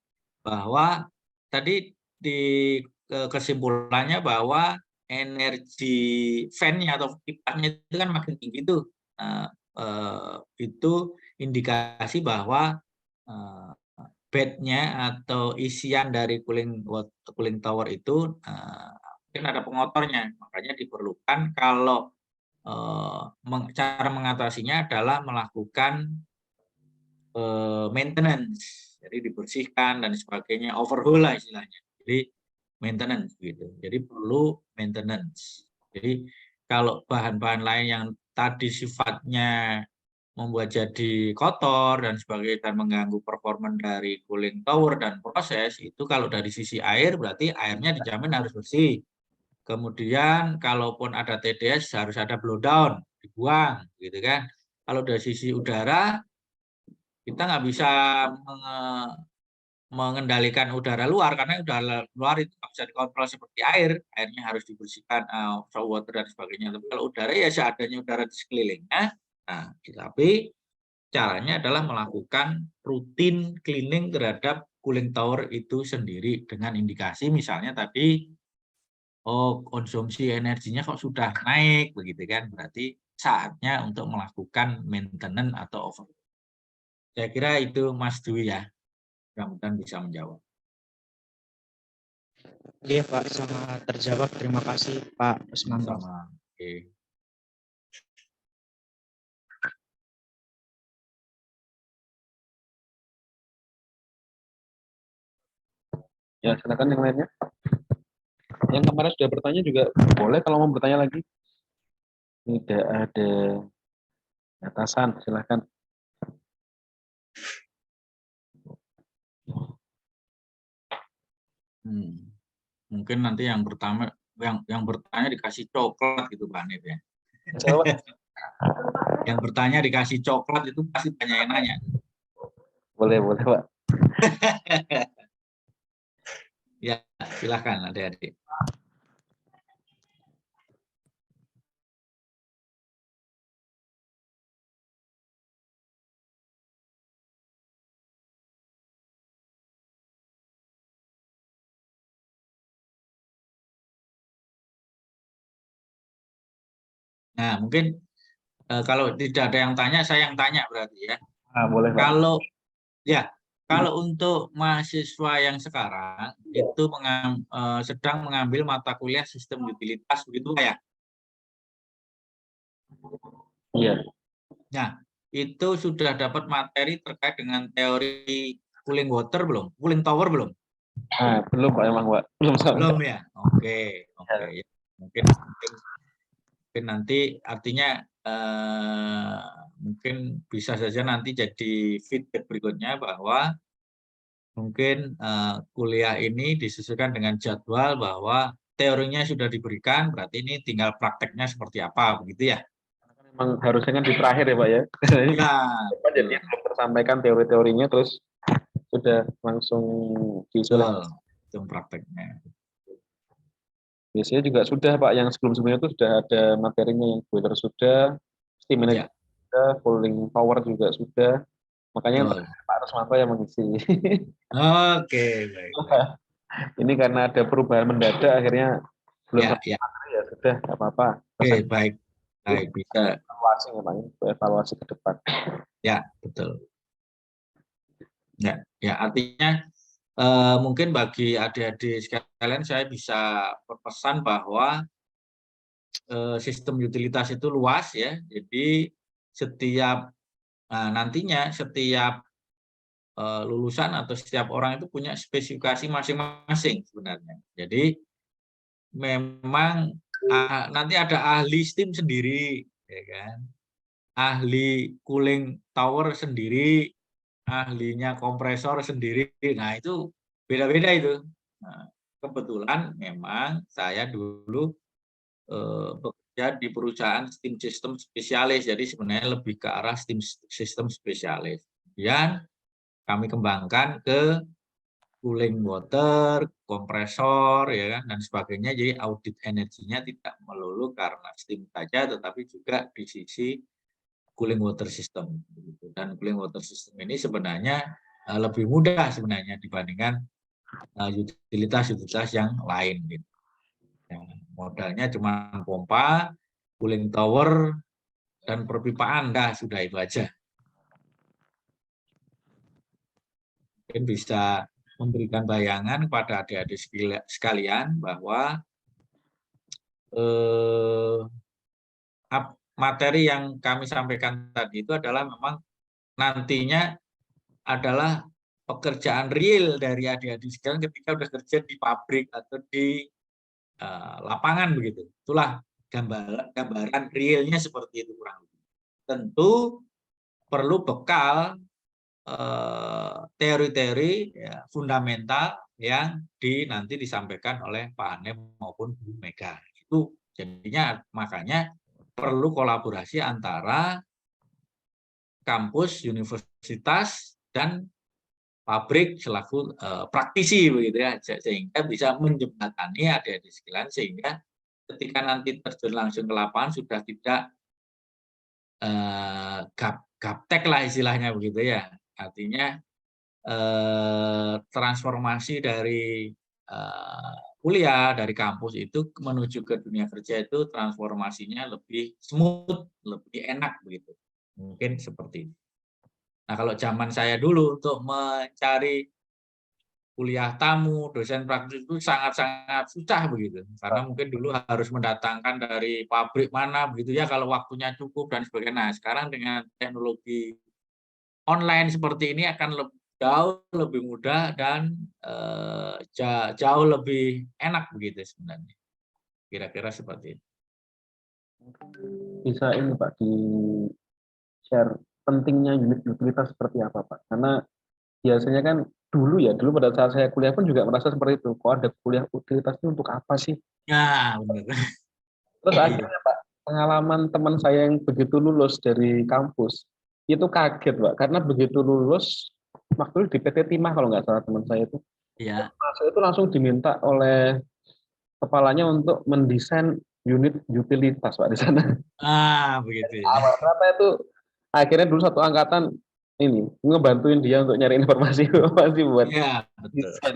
bahwa tadi di kesimpulannya bahwa energi fan-nya atau kipasnya itu kan makin tinggi tuh. Nah, itu indikasi bahwa bednya atau isian dari cooling tower itu mungkin ada pengotornya. Makanya diperlukan kalau cara mengatasinya adalah melakukan maintenance, jadi dibersihkan dan sebagainya, overhaul lah istilahnya. Jadi maintenance gitu. Jadi perlu maintenance. Jadi kalau bahan-bahan lain yang tadi sifatnya membuat jadi kotor dan sebagainya dan mengganggu performa dari cooling tower dan proses itu kalau dari sisi air berarti airnya dijamin harus bersih. Kemudian kalaupun ada TDS harus ada blowdown, dibuang gitu kan. Kalau dari sisi udara kita nggak bisa mengendalikan udara luar karena udara luar itu nggak bisa dikontrol seperti air, airnya harus dibersihkan, soft water dan sebagainya. Tapi kalau udara ya seadanya udara di sekelilingnya. Nah, tapi caranya adalah melakukan rutin cleaning terhadap cooling tower itu sendiri dengan indikasi misalnya tadi, oh konsumsi energinya kok sudah naik begitu kan, berarti saatnya untuk melakukan maintenance atau over. Saya kira itu Mas Dwi ya, mudah-mudahan bisa menjawab. Iya Pak, sangat terjawab. Terima kasih Pak Usmanto. Sama. Oke. Ya, silakan yang lainnya. Yang kemarin sudah bertanya juga boleh kalau mau bertanya lagi. Tidak ada batasan, silakan. Mungkin nanti yang pertama yang bertanya dikasih coklat gitu Pak Nip ya. Yang bertanya dikasih coklat itu pasti banyak yang nanya. Boleh, Pak. Ya, silakan adik-adik. Nah, mungkin kalau tidak ada yang tanya, saya yang tanya berarti ya. Boleh, Pak. Kalau untuk mahasiswa yang sekarang itu sedang mengambil mata kuliah sistem utilitas begitu Pak ya? Iya. Nah, itu sudah dapat materi terkait dengan teori cooling water belum? Cooling tower belum? Belum Pak, emang Pak. Belum ya? Oke. Ya. Mungkin nanti artinya mungkin bisa saja nanti jadi feedback berikutnya bahwa mungkin kuliah ini disesuaikan dengan jadwal bahwa teorinya sudah diberikan, berarti ini tinggal prakteknya seperti apa, begitu ya? Memang harusnya kan di terakhir ya Pak ya. Ya, Jadi belum tersampaikan teori-teorinya terus sudah langsung betul. Itu prakteknya. Biasanya juga sudah Pak, yang sebelum-sebelumnya itu sudah ada materinya, yang boiler sudah, steam management sudah, cooling tower juga sudah. Makanya Pak Rusmanto yang mengisi. Oke, baik. Ini karena ada perubahan mendadak akhirnya belum Ya. Ya sudah, nggak apa-apa. Oke, baik. Bisa. Evaluasi ya Pak, evaluasi ke depan. Ya, betul. Ya, artinya mungkin bagi adik-adik sekalian saya bisa berpesan bahwa sistem utilitas itu luas ya. Jadi nantinya setiap lulusan atau setiap orang itu punya spesifikasi masing-masing sebenarnya. Jadi memang nanti ada ahli steam sendiri, ya kan? Ahli cooling tower sendiri, ahlinya kompresor sendiri. Nah itu beda-beda itu. Nah, kebetulan memang saya dulu bekerja di perusahaan steam system spesialis, jadi sebenarnya lebih ke arah steam system spesialis. Kemudian kami kembangkan ke cooling water, kompresor, ya kan, dan sebagainya. Jadi audit energinya tidak melulu karena steam saja, tetapi juga di sisi cooling water system. Dan cooling water system ini sebenarnya lebih mudah sebenarnya dibandingkan utilitas-utilitas yang lain. Gitu. Modalnya cuma pompa, cooling tower, dan perpipaan, sudah itu aja. Mungkin bisa memberikan bayangan kepada adik-adik sekalian bahwa materi yang kami sampaikan tadi itu adalah memang nantinya adalah pekerjaan real dari adik-adik sekalian ketika sudah kerja di pabrik atau di lapangan begitu. Itulah gambaran realnya seperti itu kurang lebih. Tentu perlu bekal teori-teori fundamental yang nanti disampaikan oleh Pak Hanem maupun Bu Mega. Itu jadinya makanya perlu kolaborasi antara kampus, universitas, dan pabrik selaku praktisi begitu ya, sehingga bisa menjembatani adik-adik sekalian sehingga ketika nanti terjun langsung ke lapangan sudah tidak gaptek lah istilahnya begitu ya. Artinya transformasi dari kuliah dari kampus itu menuju ke dunia kerja itu transformasinya lebih smooth, lebih enak begitu. Mungkin seperti itu. Nah, kalau zaman saya dulu untuk mencari kuliah tamu, dosen praktis itu sangat-sangat susah begitu. Karena mungkin dulu harus mendatangkan dari pabrik mana begitu ya kalau waktunya cukup dan sebagainya. Nah, sekarang dengan teknologi online seperti ini akan jauh lebih mudah dan jauh lebih enak begitu sebenarnya. Kira-kira seperti itu. Bisa ini Pak di share pentingnya unit utilitas seperti apa Pak? Karena biasanya kan dulu pada saat saya kuliah pun juga merasa seperti itu. Kok ada kuliah utilitasnya untuk apa sih? Ya, benar. Terus Iya. akhirnya Pak, pengalaman teman saya yang begitu lulus dari kampus, itu kaget Pak, karena begitu lulus, waktu itu di PT Timah kalau nggak salah teman saya itu, Ya. masuk itu langsung diminta oleh kepalanya untuk mendesain unit utilitas Pak di sana. Begitu ya. Awal ternyata itu akhirnya dulu satu angkatan ini ngebantuin dia untuk nyari informasi buat Iya, betul. desain.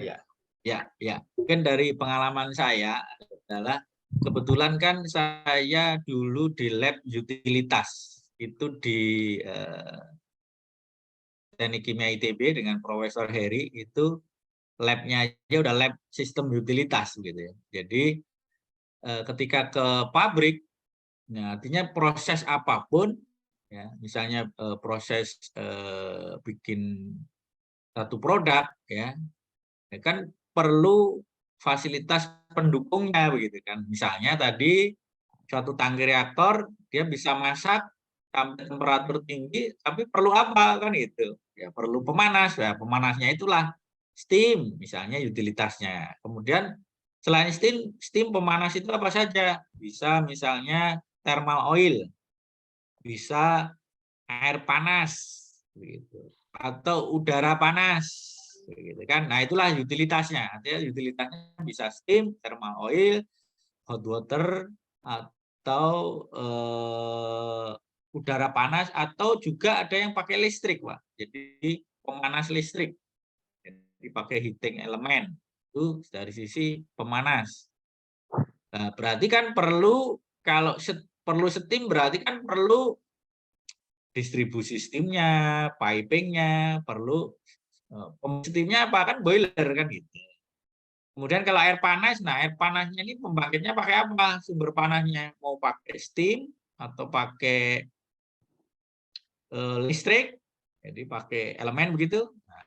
Ya. Ya. Mungkin dari pengalaman saya adalah kebetulan kan saya dulu di lab utilitas itu di Teknik Kimia ITB dengan Profesor Heri itu labnya aja udah lab sistem utilitas gitu ya. Jadi ketika ke pabrik, nah artinya proses apapun, ya misalnya proses bikin satu produk, ya kan perlu fasilitas pendukungnya begitu kan. Misalnya tadi suatu tangki reaktor dia bisa masak sampai temperatur tinggi, tapi perlu apa kan itu? Ya perlu pemanas. Ya pemanasnya itulah steam misalnya utilitasnya. Kemudian selain steam pemanas itu apa saja? Bisa misalnya thermal oil, bisa air panas, begitu. Atau udara panas, begitu kan? Nah itulah utilitasnya. Artinya utilitasnya bisa steam, thermal oil, hot water, atau udara panas, atau juga ada yang pakai listrik, Pak. Jadi pemanas listrik. Jadi pakai heating element. Itu dari sisi pemanas. Nah, berarti kan perlu kalau perlu steam berarti kan perlu distribusi steamnya, pipingnya, perlu steamnya apa kan boiler kan gitu. Kemudian kalau air panas, nah air panasnya ini pembangkitnya pakai apa? Sumber panasnya mau pakai steam atau pakai listrik, jadi pakai elemen begitu. Nah,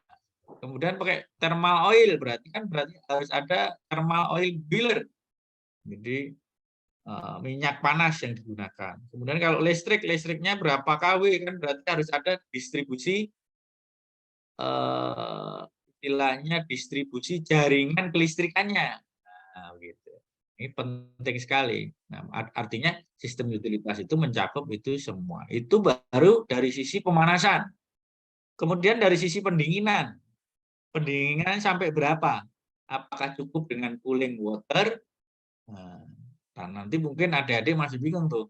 kemudian pakai thermal oil, berarti harus ada thermal oil boiler. Jadi minyak panas yang digunakan. Kemudian kalau listriknya berapa kW kan berarti harus ada distribusi istilahnya distribusi jaringan kelistrikannya. Nah, gitu. Ini penting sekali. Nah, artinya sistem utilitas itu mencakup itu semua. Itu baru dari sisi pemanasan. Kemudian dari sisi pendinginan. Pendinginan sampai berapa? Apakah cukup dengan cooling water? Nah, nanti mungkin adik-adik masih bingung tuh.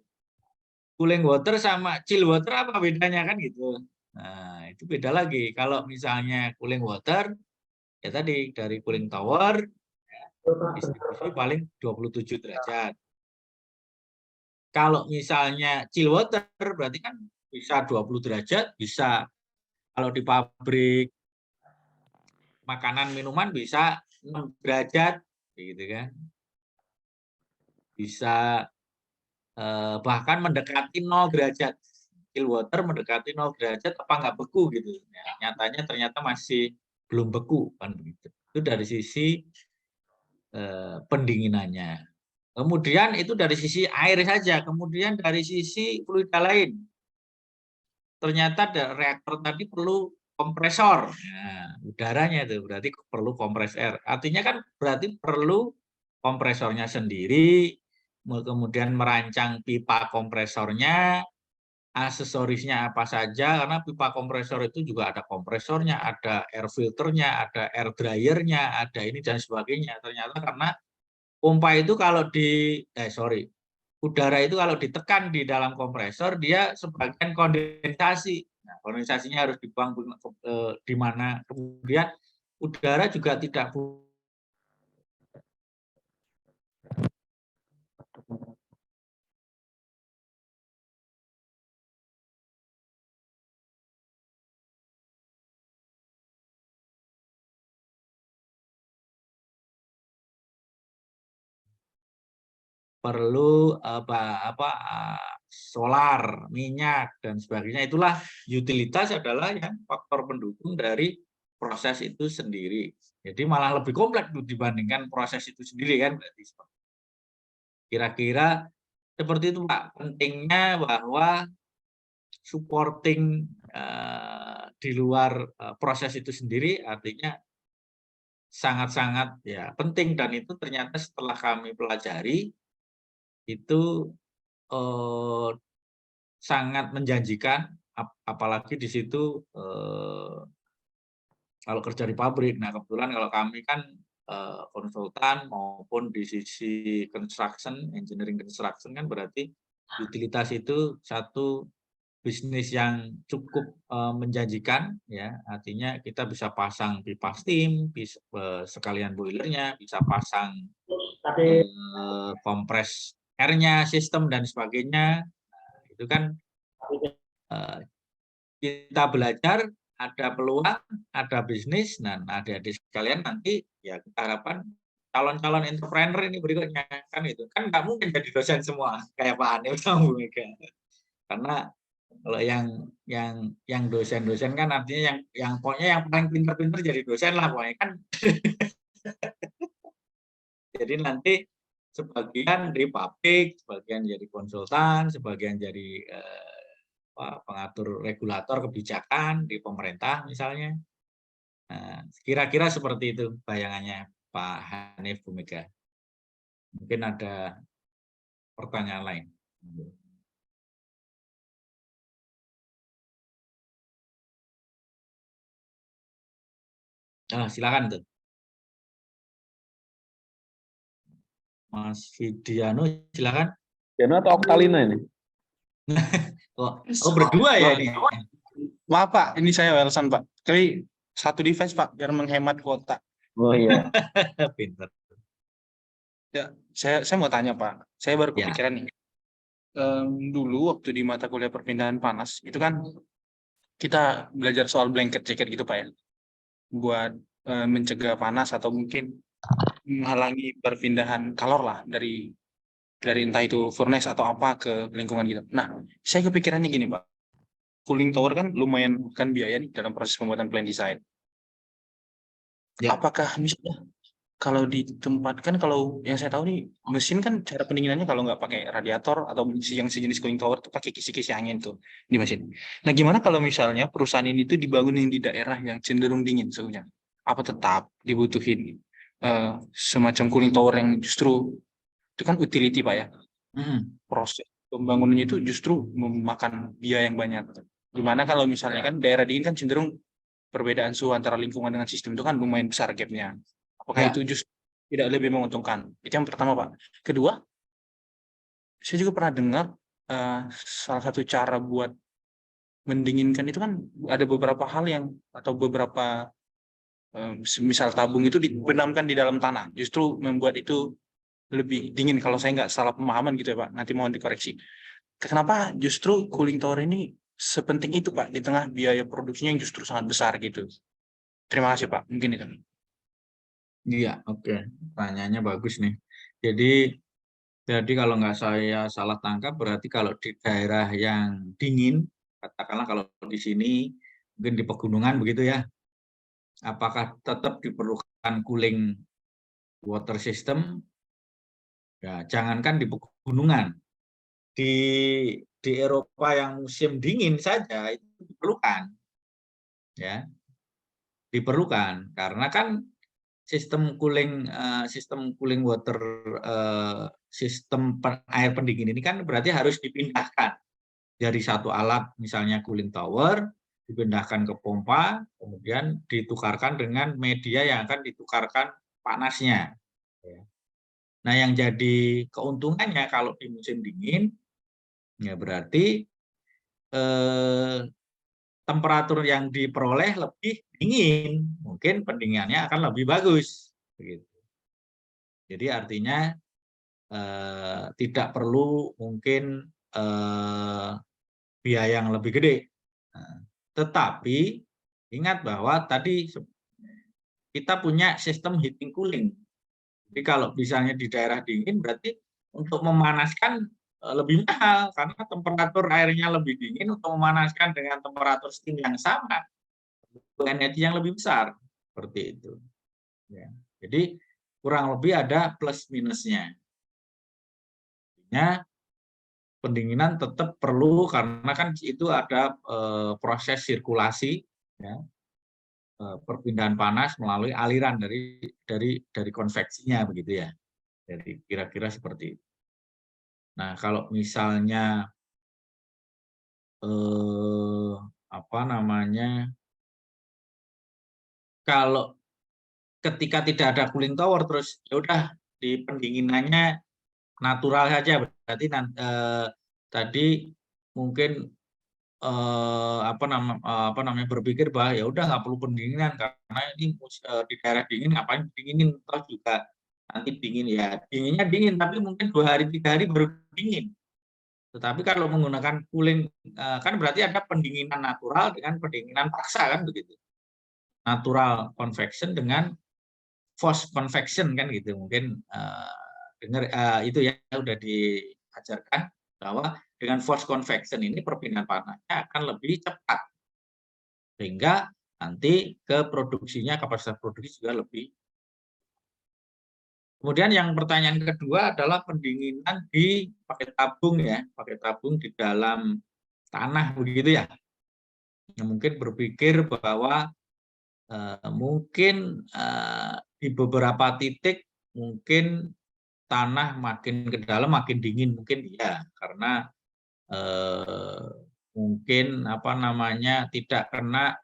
Cooling water sama chill water apa bedanya kan gitu. Nah, itu beda lagi. Kalau misalnya cooling water, ya tadi dari cooling tower, distribusi paling 27 derajat. Kalau misalnya chill water, berarti kan bisa 20 derajat, bisa kalau di pabrik makanan minuman bisa 6 derajat, gitu kan. Bisa bahkan mendekati 0 derajat. Chill water mendekati 0 derajat apa nggak beku gitu. Ya, nyatanya ternyata masih belum beku kan begitu. Itu dari sisi pendinginannya. Kemudian itu dari sisi air saja, kemudian dari sisi fluida lain. Ternyata reaktor tadi perlu kompresor. Nah, udaranya itu berarti perlu kompres air. Artinya kan berarti perlu kompresornya sendiri, kemudian merancang pipa kompresornya, aksesorisnya apa saja, karena pipa kompresor itu juga ada kompresornya, ada air filternya, ada air dryernya, ada ini dan sebagainya. Ternyata karena pompa itu kalau udara itu kalau ditekan di dalam kompresor dia sebagian kondensasi. Nah, kondensasinya harus dibuang di mana. Kemudian udara juga tidak perlu solar, minyak dan sebagainya. Itulah utilitas adalah yang faktor pendukung dari proses itu sendiri. Jadi malah lebih kompleks dibandingkan proses itu sendiri kan berarti. Kira-kira seperti itu Pak. Pentingnya bahwa supporting di luar proses itu sendiri artinya sangat-sangat ya penting, dan itu ternyata setelah kami pelajari itu sangat menjanjikan, apalagi di situ kalau kerja di pabrik. Nah, kebetulan kalau kami kan konsultan maupun di sisi construction, engineering construction kan berarti utilitas itu satu bisnis yang cukup menjanjikan ya. Artinya kita bisa pasang pipa steam, bisa sekalian boilernya, bisa pasang kompres airnya, sistem dan sebagainya. Nah, itu kan kita belajar, ada peluang, ada bisnis. Nah, adik-adik sekalian nanti ya kita harapkan calon-calon entrepreneur ini berikutnya kan itu kan nggak mungkin jadi dosen semua kayak Pak Hanif sama Bu Mega, karena kalau yang dosen-dosen kan artinya yang pokoknya yang paling pintar-pintar jadi dosen lah pokoknya kan. Jadi nanti sebagian di pabrik, sebagian jadi konsultan, sebagian jadi pengatur regulator kebijakan di pemerintah misalnya. Nah, kira-kira seperti itu bayangannya Pak Hanif, Bu Mega. Mungkin ada pertanyaan lain. Silakan tuh. Mas Fidiano, silakan. Fidiano atau Oktalina ini? Oh berdua ya ini. Maaf Pak, ini saya Welson Pak. Tapi satu device Pak, biar menghemat kuota. Oh iya. Pinter. Ya, saya mau tanya Pak. Saya baru Ya. kepikiran nih. Dulu waktu di mata kuliah perpindahan panas, itu kan kita belajar soal blanket jacket gitu Pak ya. Buat mencegah panas atau mungkin menghalangi perpindahan kalor lah dari entah itu furnace atau apa ke lingkungan gitu. Nah, saya kepikirannya gini Pak. Cooling tower kan lumayan kan biaya nih dalam proses pembuatan plan design. Ya. Apakah misalnya kalau ditempatkan, kalau yang saya tahu nih mesin kan cara pendinginannya kalau nggak pakai radiator atau yang sejenis cooling tower tuh pakai kisi-kisi angin tuh di mesin. Nah, gimana kalau misalnya perusahaan ini tuh dibangunin di daerah yang cenderung dingin suhunya? Apa tetap dibutuhin semacam cooling tower yang justru itu kan utility Pak ya? Proses pembangunannya itu justru memakan biaya yang banyak. Dimana kalau misalnya kan daerah dingin kan cenderung perbedaan suhu antara lingkungan dengan sistem itu kan lumayan besar gapnya. Apakah itu justru tidak lebih menguntungkan? Itu yang pertama Pak. Kedua, saya juga pernah dengar salah satu cara buat mendinginkan itu kan ada beberapa hal yang atau beberapa misal tabung itu dibenamkan di dalam tanah, justru membuat itu lebih dingin. Kalau saya nggak salah pemahaman gitu ya Pak, nanti mohon dikoreksi. Kenapa justru cooling tower ini sepenting itu Pak di tengah biaya produksinya yang justru sangat besar gitu? Terima kasih Pak, mungkin itu. Iya, oke. Pertanyaannya bagus nih. Jadi kalau nggak saya salah tangkap berarti kalau di daerah yang dingin, katakanlah kalau di sini mungkin di pegunungan begitu ya, apakah tetap diperlukan cooling water system? Ya, jangankan di pegunungan, di Eropa yang musim dingin saja itu diperlukan, ya, diperlukan karena kan sistem cooling water sistem air pendingin ini kan berarti harus dipindahkan dari satu alat misalnya cooling tower dipindahkan ke pompa, kemudian ditukarkan dengan media yang akan ditukarkan panasnya. Nah, yang jadi keuntungannya kalau di musim dingin, ya berarti temperatur yang diperoleh lebih dingin, mungkin pendinginannya akan lebih bagus. Begitu. Jadi artinya tidak perlu mungkin biaya yang lebih gede. Tetapi ingat bahwa tadi kita punya sistem heating cooling. Jadi kalau misalnya di daerah dingin berarti untuk memanaskan lebih mahal karena temperatur airnya lebih dingin, untuk memanaskan dengan temperatur steam yang sama, butuh energi yang lebih besar, seperti itu. Ya. Jadi kurang lebih ada plus minusnya. Artinya pendinginan tetap perlu karena kan itu ada proses sirkulasi, ya, perpindahan panas melalui aliran dari konveksinya, begitu ya. Jadi kira-kira seperti itu. Nah, kalau misalnya apa namanya, kalau ketika tidak ada cooling tower terus ya udah di pendinginannya natural saja, berarti tadi mungkin apa namanya berpikir bahwa ya udah nggak perlu pendinginan karena ini di daerah dingin ngapain dinginin, toh juga nanti dingin, ya dinginnya dingin tapi mungkin 2 hari 3 hari baru dingin. Tetapi kalau menggunakan cooling kan berarti ada pendinginan natural dengan pendinginan paksa, kan begitu. Natural convection dengan forced convection, kan gitu. Mungkin dengar itu ya udah diajarkan bahwa dengan forced convection ini perpindahan panasnya akan lebih cepat sehingga nanti kapasitas produksi juga lebih. Kemudian yang pertanyaan kedua adalah pendinginan pakai tabung, ya, pakai tabung di dalam tanah, begitu ya. Mungkin berpikir bahwa mungkin di beberapa titik mungkin tanah makin ke dalam makin dingin, mungkin ya, karena mungkin apa namanya tidak kena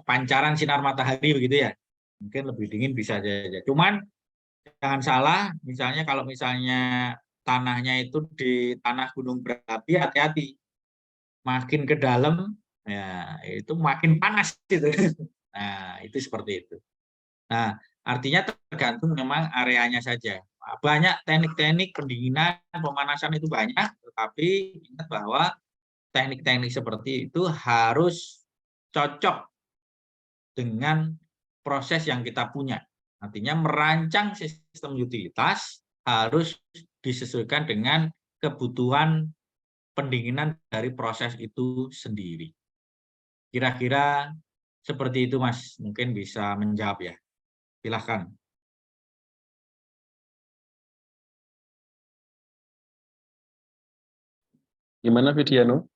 pancaran sinar matahari, begitu ya. Mungkin lebih dingin bisa saja. Cuman jangan salah, misalnya kalau misalnya tanahnya itu di tanah gunung berapi, hati-hati. Makin ke dalam, ya itu makin panas gitu. Nah, itu seperti itu. Nah, artinya tergantung memang areanya saja. Banyak teknik-teknik pendinginan, pemanasan itu banyak, tetapi ingat bahwa teknik-teknik seperti itu harus cocok dengan proses yang kita punya. Artinya merancang sistem utilitas harus disesuaikan dengan kebutuhan pendinginan dari proses itu sendiri. Kira-kira seperti itu, Mas. Mungkin bisa menjawab ya. Silahkan. Gimana Vidiano?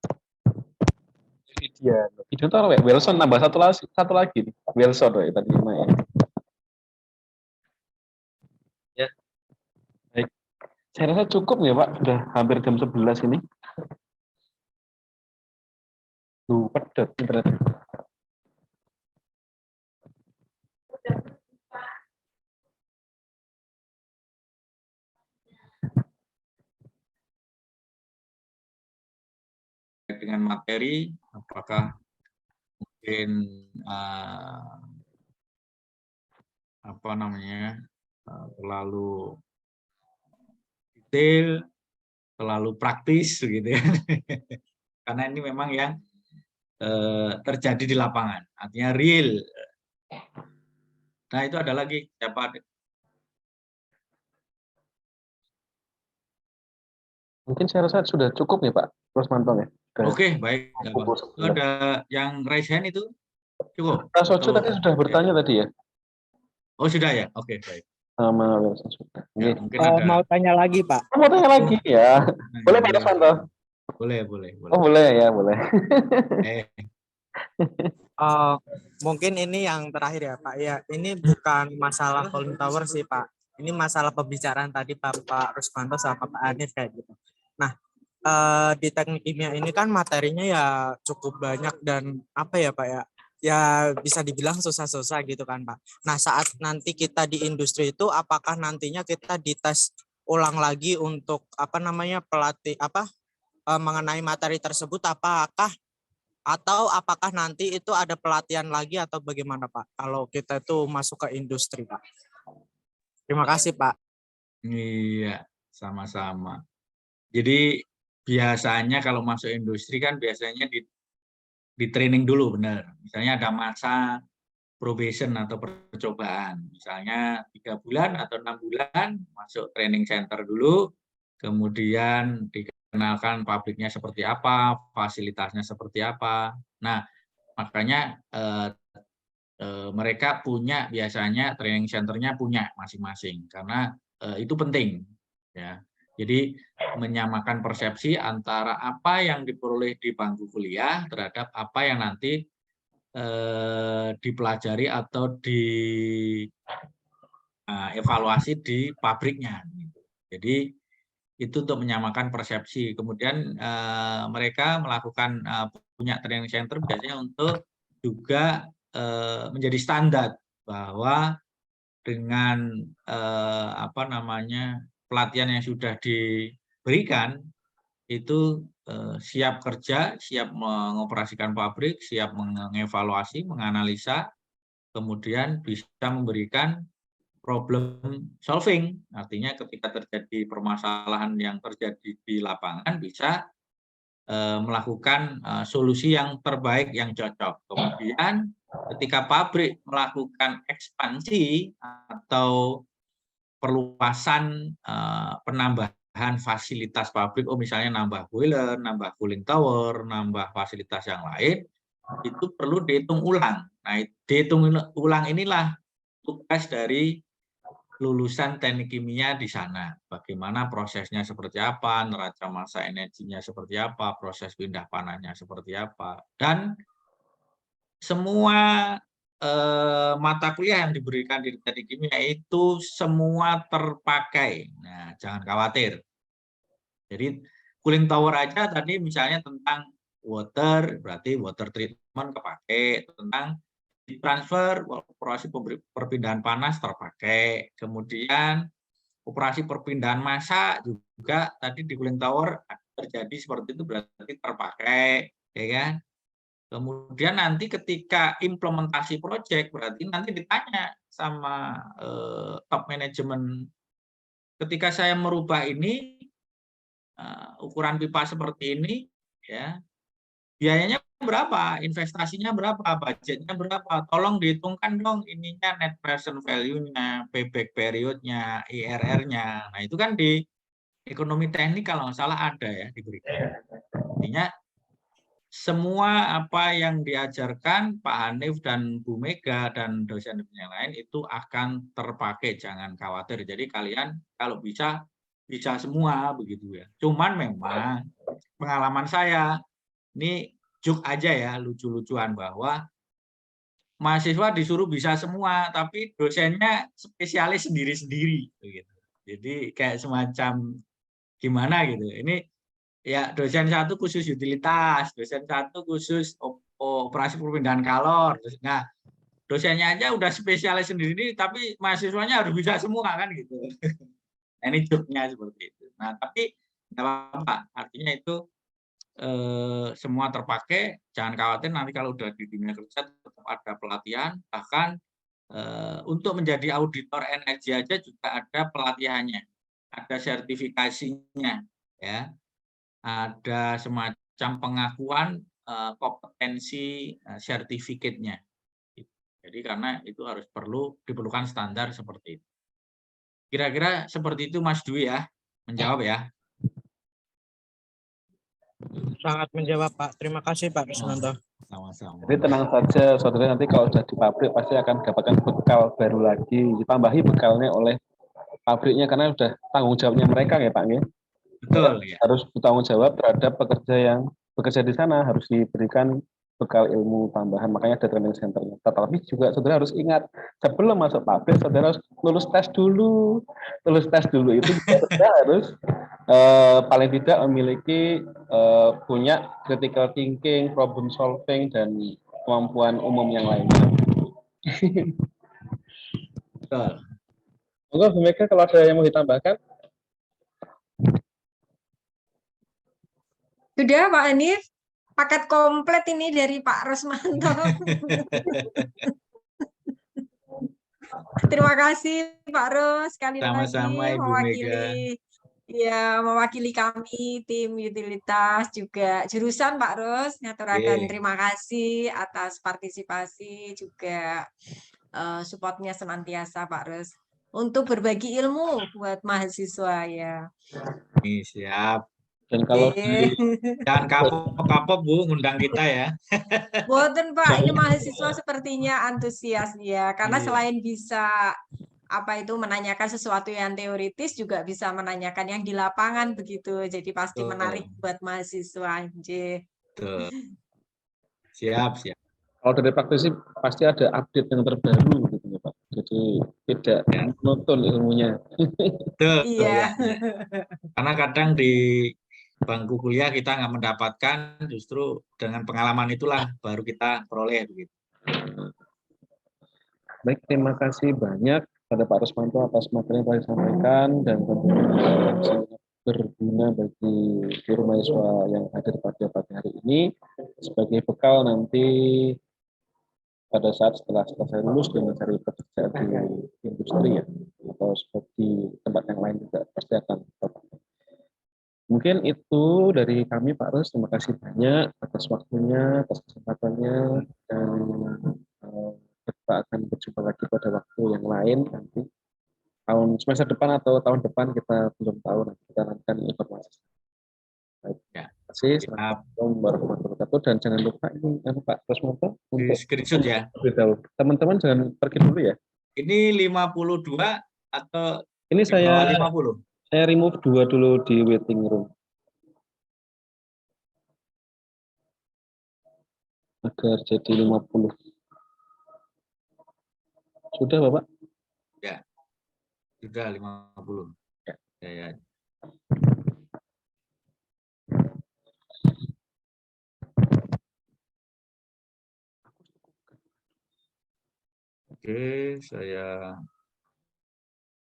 Vidiano. Vidiano tahu ya? Wilson nambah satu lagi nih. Wilson ya tadi namanya. Ya. Baik. Saya rasa cukup ya Pak. Sudah hampir jam 11 ini. Pedot internet. Dengan materi, apakah mungkin apa namanya terlalu detail, terlalu praktis, begitu ya. Karena ini memang yang terjadi di lapangan, artinya real. Nah, itu ada lagi siapa? Mungkin saya rasa sudah cukup nih Pak Rosmanto ya. Oke, baik. Itu ada yang raise hand itu cukup? Pak Sojo tadi sudah bertanya tadi ya? Oh, sudah ya? Oke, baik. Sama Wilson sudah. Ya, mungkin ada. Mau tanya lagi Pak? Mau tanya lagi ya? Boleh Pak Rosmanto? Boleh. Oh boleh ya, boleh. Mungkin ini yang terakhir ya Pak. Ya, ini bukan masalah cooling tower sih Pak. Ini masalah pembicaraan tadi Pak Rusmanto sama Pak Hanif kayak gitu. Nah, di teknik kimia ini kan materinya ya cukup banyak dan apa ya Pak ya? Ya bisa dibilang susah-susah gitu kan Pak. Nah, saat nanti kita di industri itu apakah nantinya kita dites ulang lagi untuk apa namanya pelatih mengenai materi tersebut, apakah Atau apakah nanti itu ada pelatihan lagi atau bagaimana Pak? Kalau kita itu masuk ke industri Pak. Terima kasih Pak. Iya, sama-sama. Jadi biasanya kalau masuk industri kan biasanya di training dulu, benar. Misalnya ada masa probation atau percobaan. Misalnya 3 bulan atau 6 bulan masuk training center dulu, kemudian dikenalkan pabriknya seperti apa, fasilitasnya seperti apa. Nah, makanya mereka punya biasanya training centernya punya masing-masing karena itu penting ya. Jadi menyamakan persepsi antara apa yang diperoleh di bangku kuliah terhadap apa yang nanti dipelajari atau dievaluasi di pabriknya. Jadi itu untuk menyamakan persepsi. Kemudian mereka melakukan punya training center biasanya untuk juga menjadi standar bahwa dengan pelatihan yang sudah diberikan itu siap kerja, siap mengoperasikan pabrik, siap mengevaluasi, menganalisa, kemudian bisa memberikan problem solving. Artinya ketika terjadi permasalahan yang terjadi di lapangan bisa melakukan solusi yang terbaik yang cocok. Kemudian ketika pabrik melakukan ekspansi atau perluasan penambahan fasilitas pabrik, misalnya nambah boiler, nambah cooling tower, nambah fasilitas yang lain, itu perlu dihitung ulang. Nah, dihitung ulang inilah tugas dari lulusan teknik kimia di sana. Bagaimana prosesnya seperti apa, neraca massa energinya seperti apa, proses pindah panahnya seperti apa. Dan semua mata kuliah yang diberikan di teknik kimia itu semua terpakai. Nah, jangan khawatir. Jadi cooling tower aja tadi misalnya tentang water, berarti water treatment kepake, tentang transfer operasi perpindahan panas terpakai, kemudian operasi perpindahan massa juga tadi di cooling tower terjadi seperti itu berarti terpakai, ya kan? Kemudian nanti ketika implementasi proyek berarti nanti ditanya sama top manajemen, ketika saya merubah ini ukuran pipa seperti ini, ya biayanya berapa, investasinya berapa, budgetnya berapa, tolong dihitungkan dong ininya net present value-nya, payback period-nya, IRR-nya. Nah itu kan di ekonomi teknik kalau nggak salah ada ya diberikan. Artinya semua apa yang diajarkan Pak Hanif dan Bu Mega dan dosen yang lain itu akan terpakai, jangan khawatir. Jadi kalian kalau bisa semua begitu ya. Cuman memang pengalaman saya ini juk aja ya, lucu-lucuan bahwa mahasiswa disuruh bisa semua, tapi dosennya spesialis sendiri-sendiri. Gitu. Jadi kayak semacam gimana gitu. Ini ya dosen satu khusus utilitas, dosen satu khusus operasi perpindahan kalor. Nah, dosennya aja udah spesialis sendiri, tapi mahasiswanya harus bisa semua kan gitu. Nah, ini juknya seperti itu. Nah, tapi nggak apa-apa. Artinya itu semua terpakai, jangan khawatir nanti kalau udah di dunia kerja tetap ada pelatihan, bahkan untuk menjadi auditor energi aja juga ada pelatihannya, ada sertifikasinya, ya, ada semacam pengakuan kompetensi sertifikatnya. Jadi karena itu harus diperlukan standar seperti itu. Kira-kira seperti itu Mas Dwi ya, menjawab ya. Sangat menjawab Pak. Terima kasih Pak Krisnanto. Sama-sama. Jadi tenang saja, saudara, nanti kalau sudah di pabrik pasti akan dapatkan bekal baru lagi, ditambahi bekalnya oleh pabriknya karena sudah tanggung jawabnya mereka ya Pak ya. Betul ya. Harus bertanggung jawab terhadap pekerja yang bekerja di sana, harus diberikan bekal ilmu tambahan, makanya ada training centernya. Tetapi juga saudara harus ingat, sebelum masuk pabrik saudara harus lulus tes dulu. Lulus tes dulu itu saudara harus paling tidak memiliki punya critical thinking, problem solving, dan kemampuan umum yang lainnya. Betul. Monggo Bu Mega kalau ada yang mau ditambahkan. Sudah Pak Hanif? paket komplit ini dari Pak Rusmanto. Terima kasih Pak Rus sekali Sama-sama, lagi Ibu Mega. mewakili kami tim utilitas juga jurusan Pak Rus ngaturaken Oke. terima kasih atas partisipasi juga supportnya senantiasa Pak Rus untuk berbagi ilmu buat mahasiswa ya. Nih, siap. Dan kalau Oke. Jangan kapok-kapok Bu, ngundang kita ya. Boten Pak, ini mahasiswa sepertinya antusias ya, karena Iya. selain bisa menanyakan sesuatu yang teoritis juga bisa menanyakan yang di lapangan begitu. Jadi pasti Betul. menarik buat mahasiswa. Nggih. Betul. Siap, siap. kalau dari praktisi pasti ada update yang terbaru gitu ya Pak. Jadi tidak Ya. monoton ilmunya. Betul. Iya. Karena kadang di bangku kuliah kita nggak mendapatkan, justru dengan pengalaman itulah baru kita peroleh begitu. Baik, terima kasih banyak pada Pak Rusmanto atas materi yang telah disampaikan dan tentunya sangat berguna bagi guru mahasiswa yang hadir pada pagi hari ini sebagai bekal nanti pada saat setelah selesai lulus dan mencari pekerjaan di industri ya atau seperti tempat yang lain juga pasti akan terpakai. Mungkin itu dari kami Pak Rus, terima kasih banyak atas waktunya, atas kesempatannya, dan kita akan berjumpa lagi pada waktu yang lain nanti tahun semester depan atau tahun depan kita belum tahu, nanti kita nantikan informasi. Baik, Ya. terima kasih. Assalamualaikum warahmatullahi wabarakatuh, dan jangan lupa ini Pak Rusmanto Di untuk screenshot ya. teman-teman jangan pergi dulu ya. Ini 52 atau Ini di bawah saya 50? Saya remove 2 dulu di waiting room. Agar jadi 50. Sudah, Bapak? Ya. Sudah 50. Ya. Ya. Oke, saya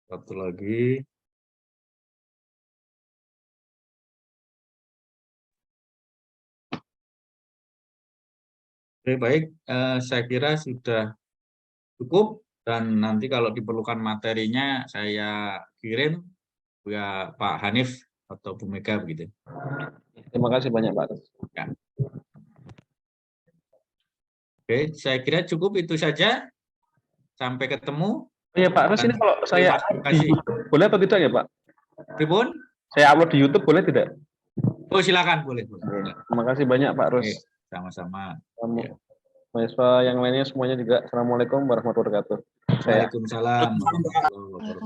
satu lagi. Oke, baik. Saya kira sudah cukup dan nanti kalau diperlukan materinya saya kirim ke Pak Hanif atau Bu Mega begitu. Terima kasih banyak, Pak. Ya. Oke, saya kira cukup itu saja. Sampai ketemu. Iya, Pak. Terus ini kalau saya Terima kasih. boleh atau tidak ya, Pak? Pribun? Saya upload di YouTube boleh tidak? Oh, silakan, boleh. Terima kasih banyak, Pak Rus. Oke, sama-sama. Ya. Mahasiswa yang lainnya semuanya juga. Assalamualaikum warahmatullahi wabarakatuh. Waalaikumsalam warahmatullahi wabarakatuh.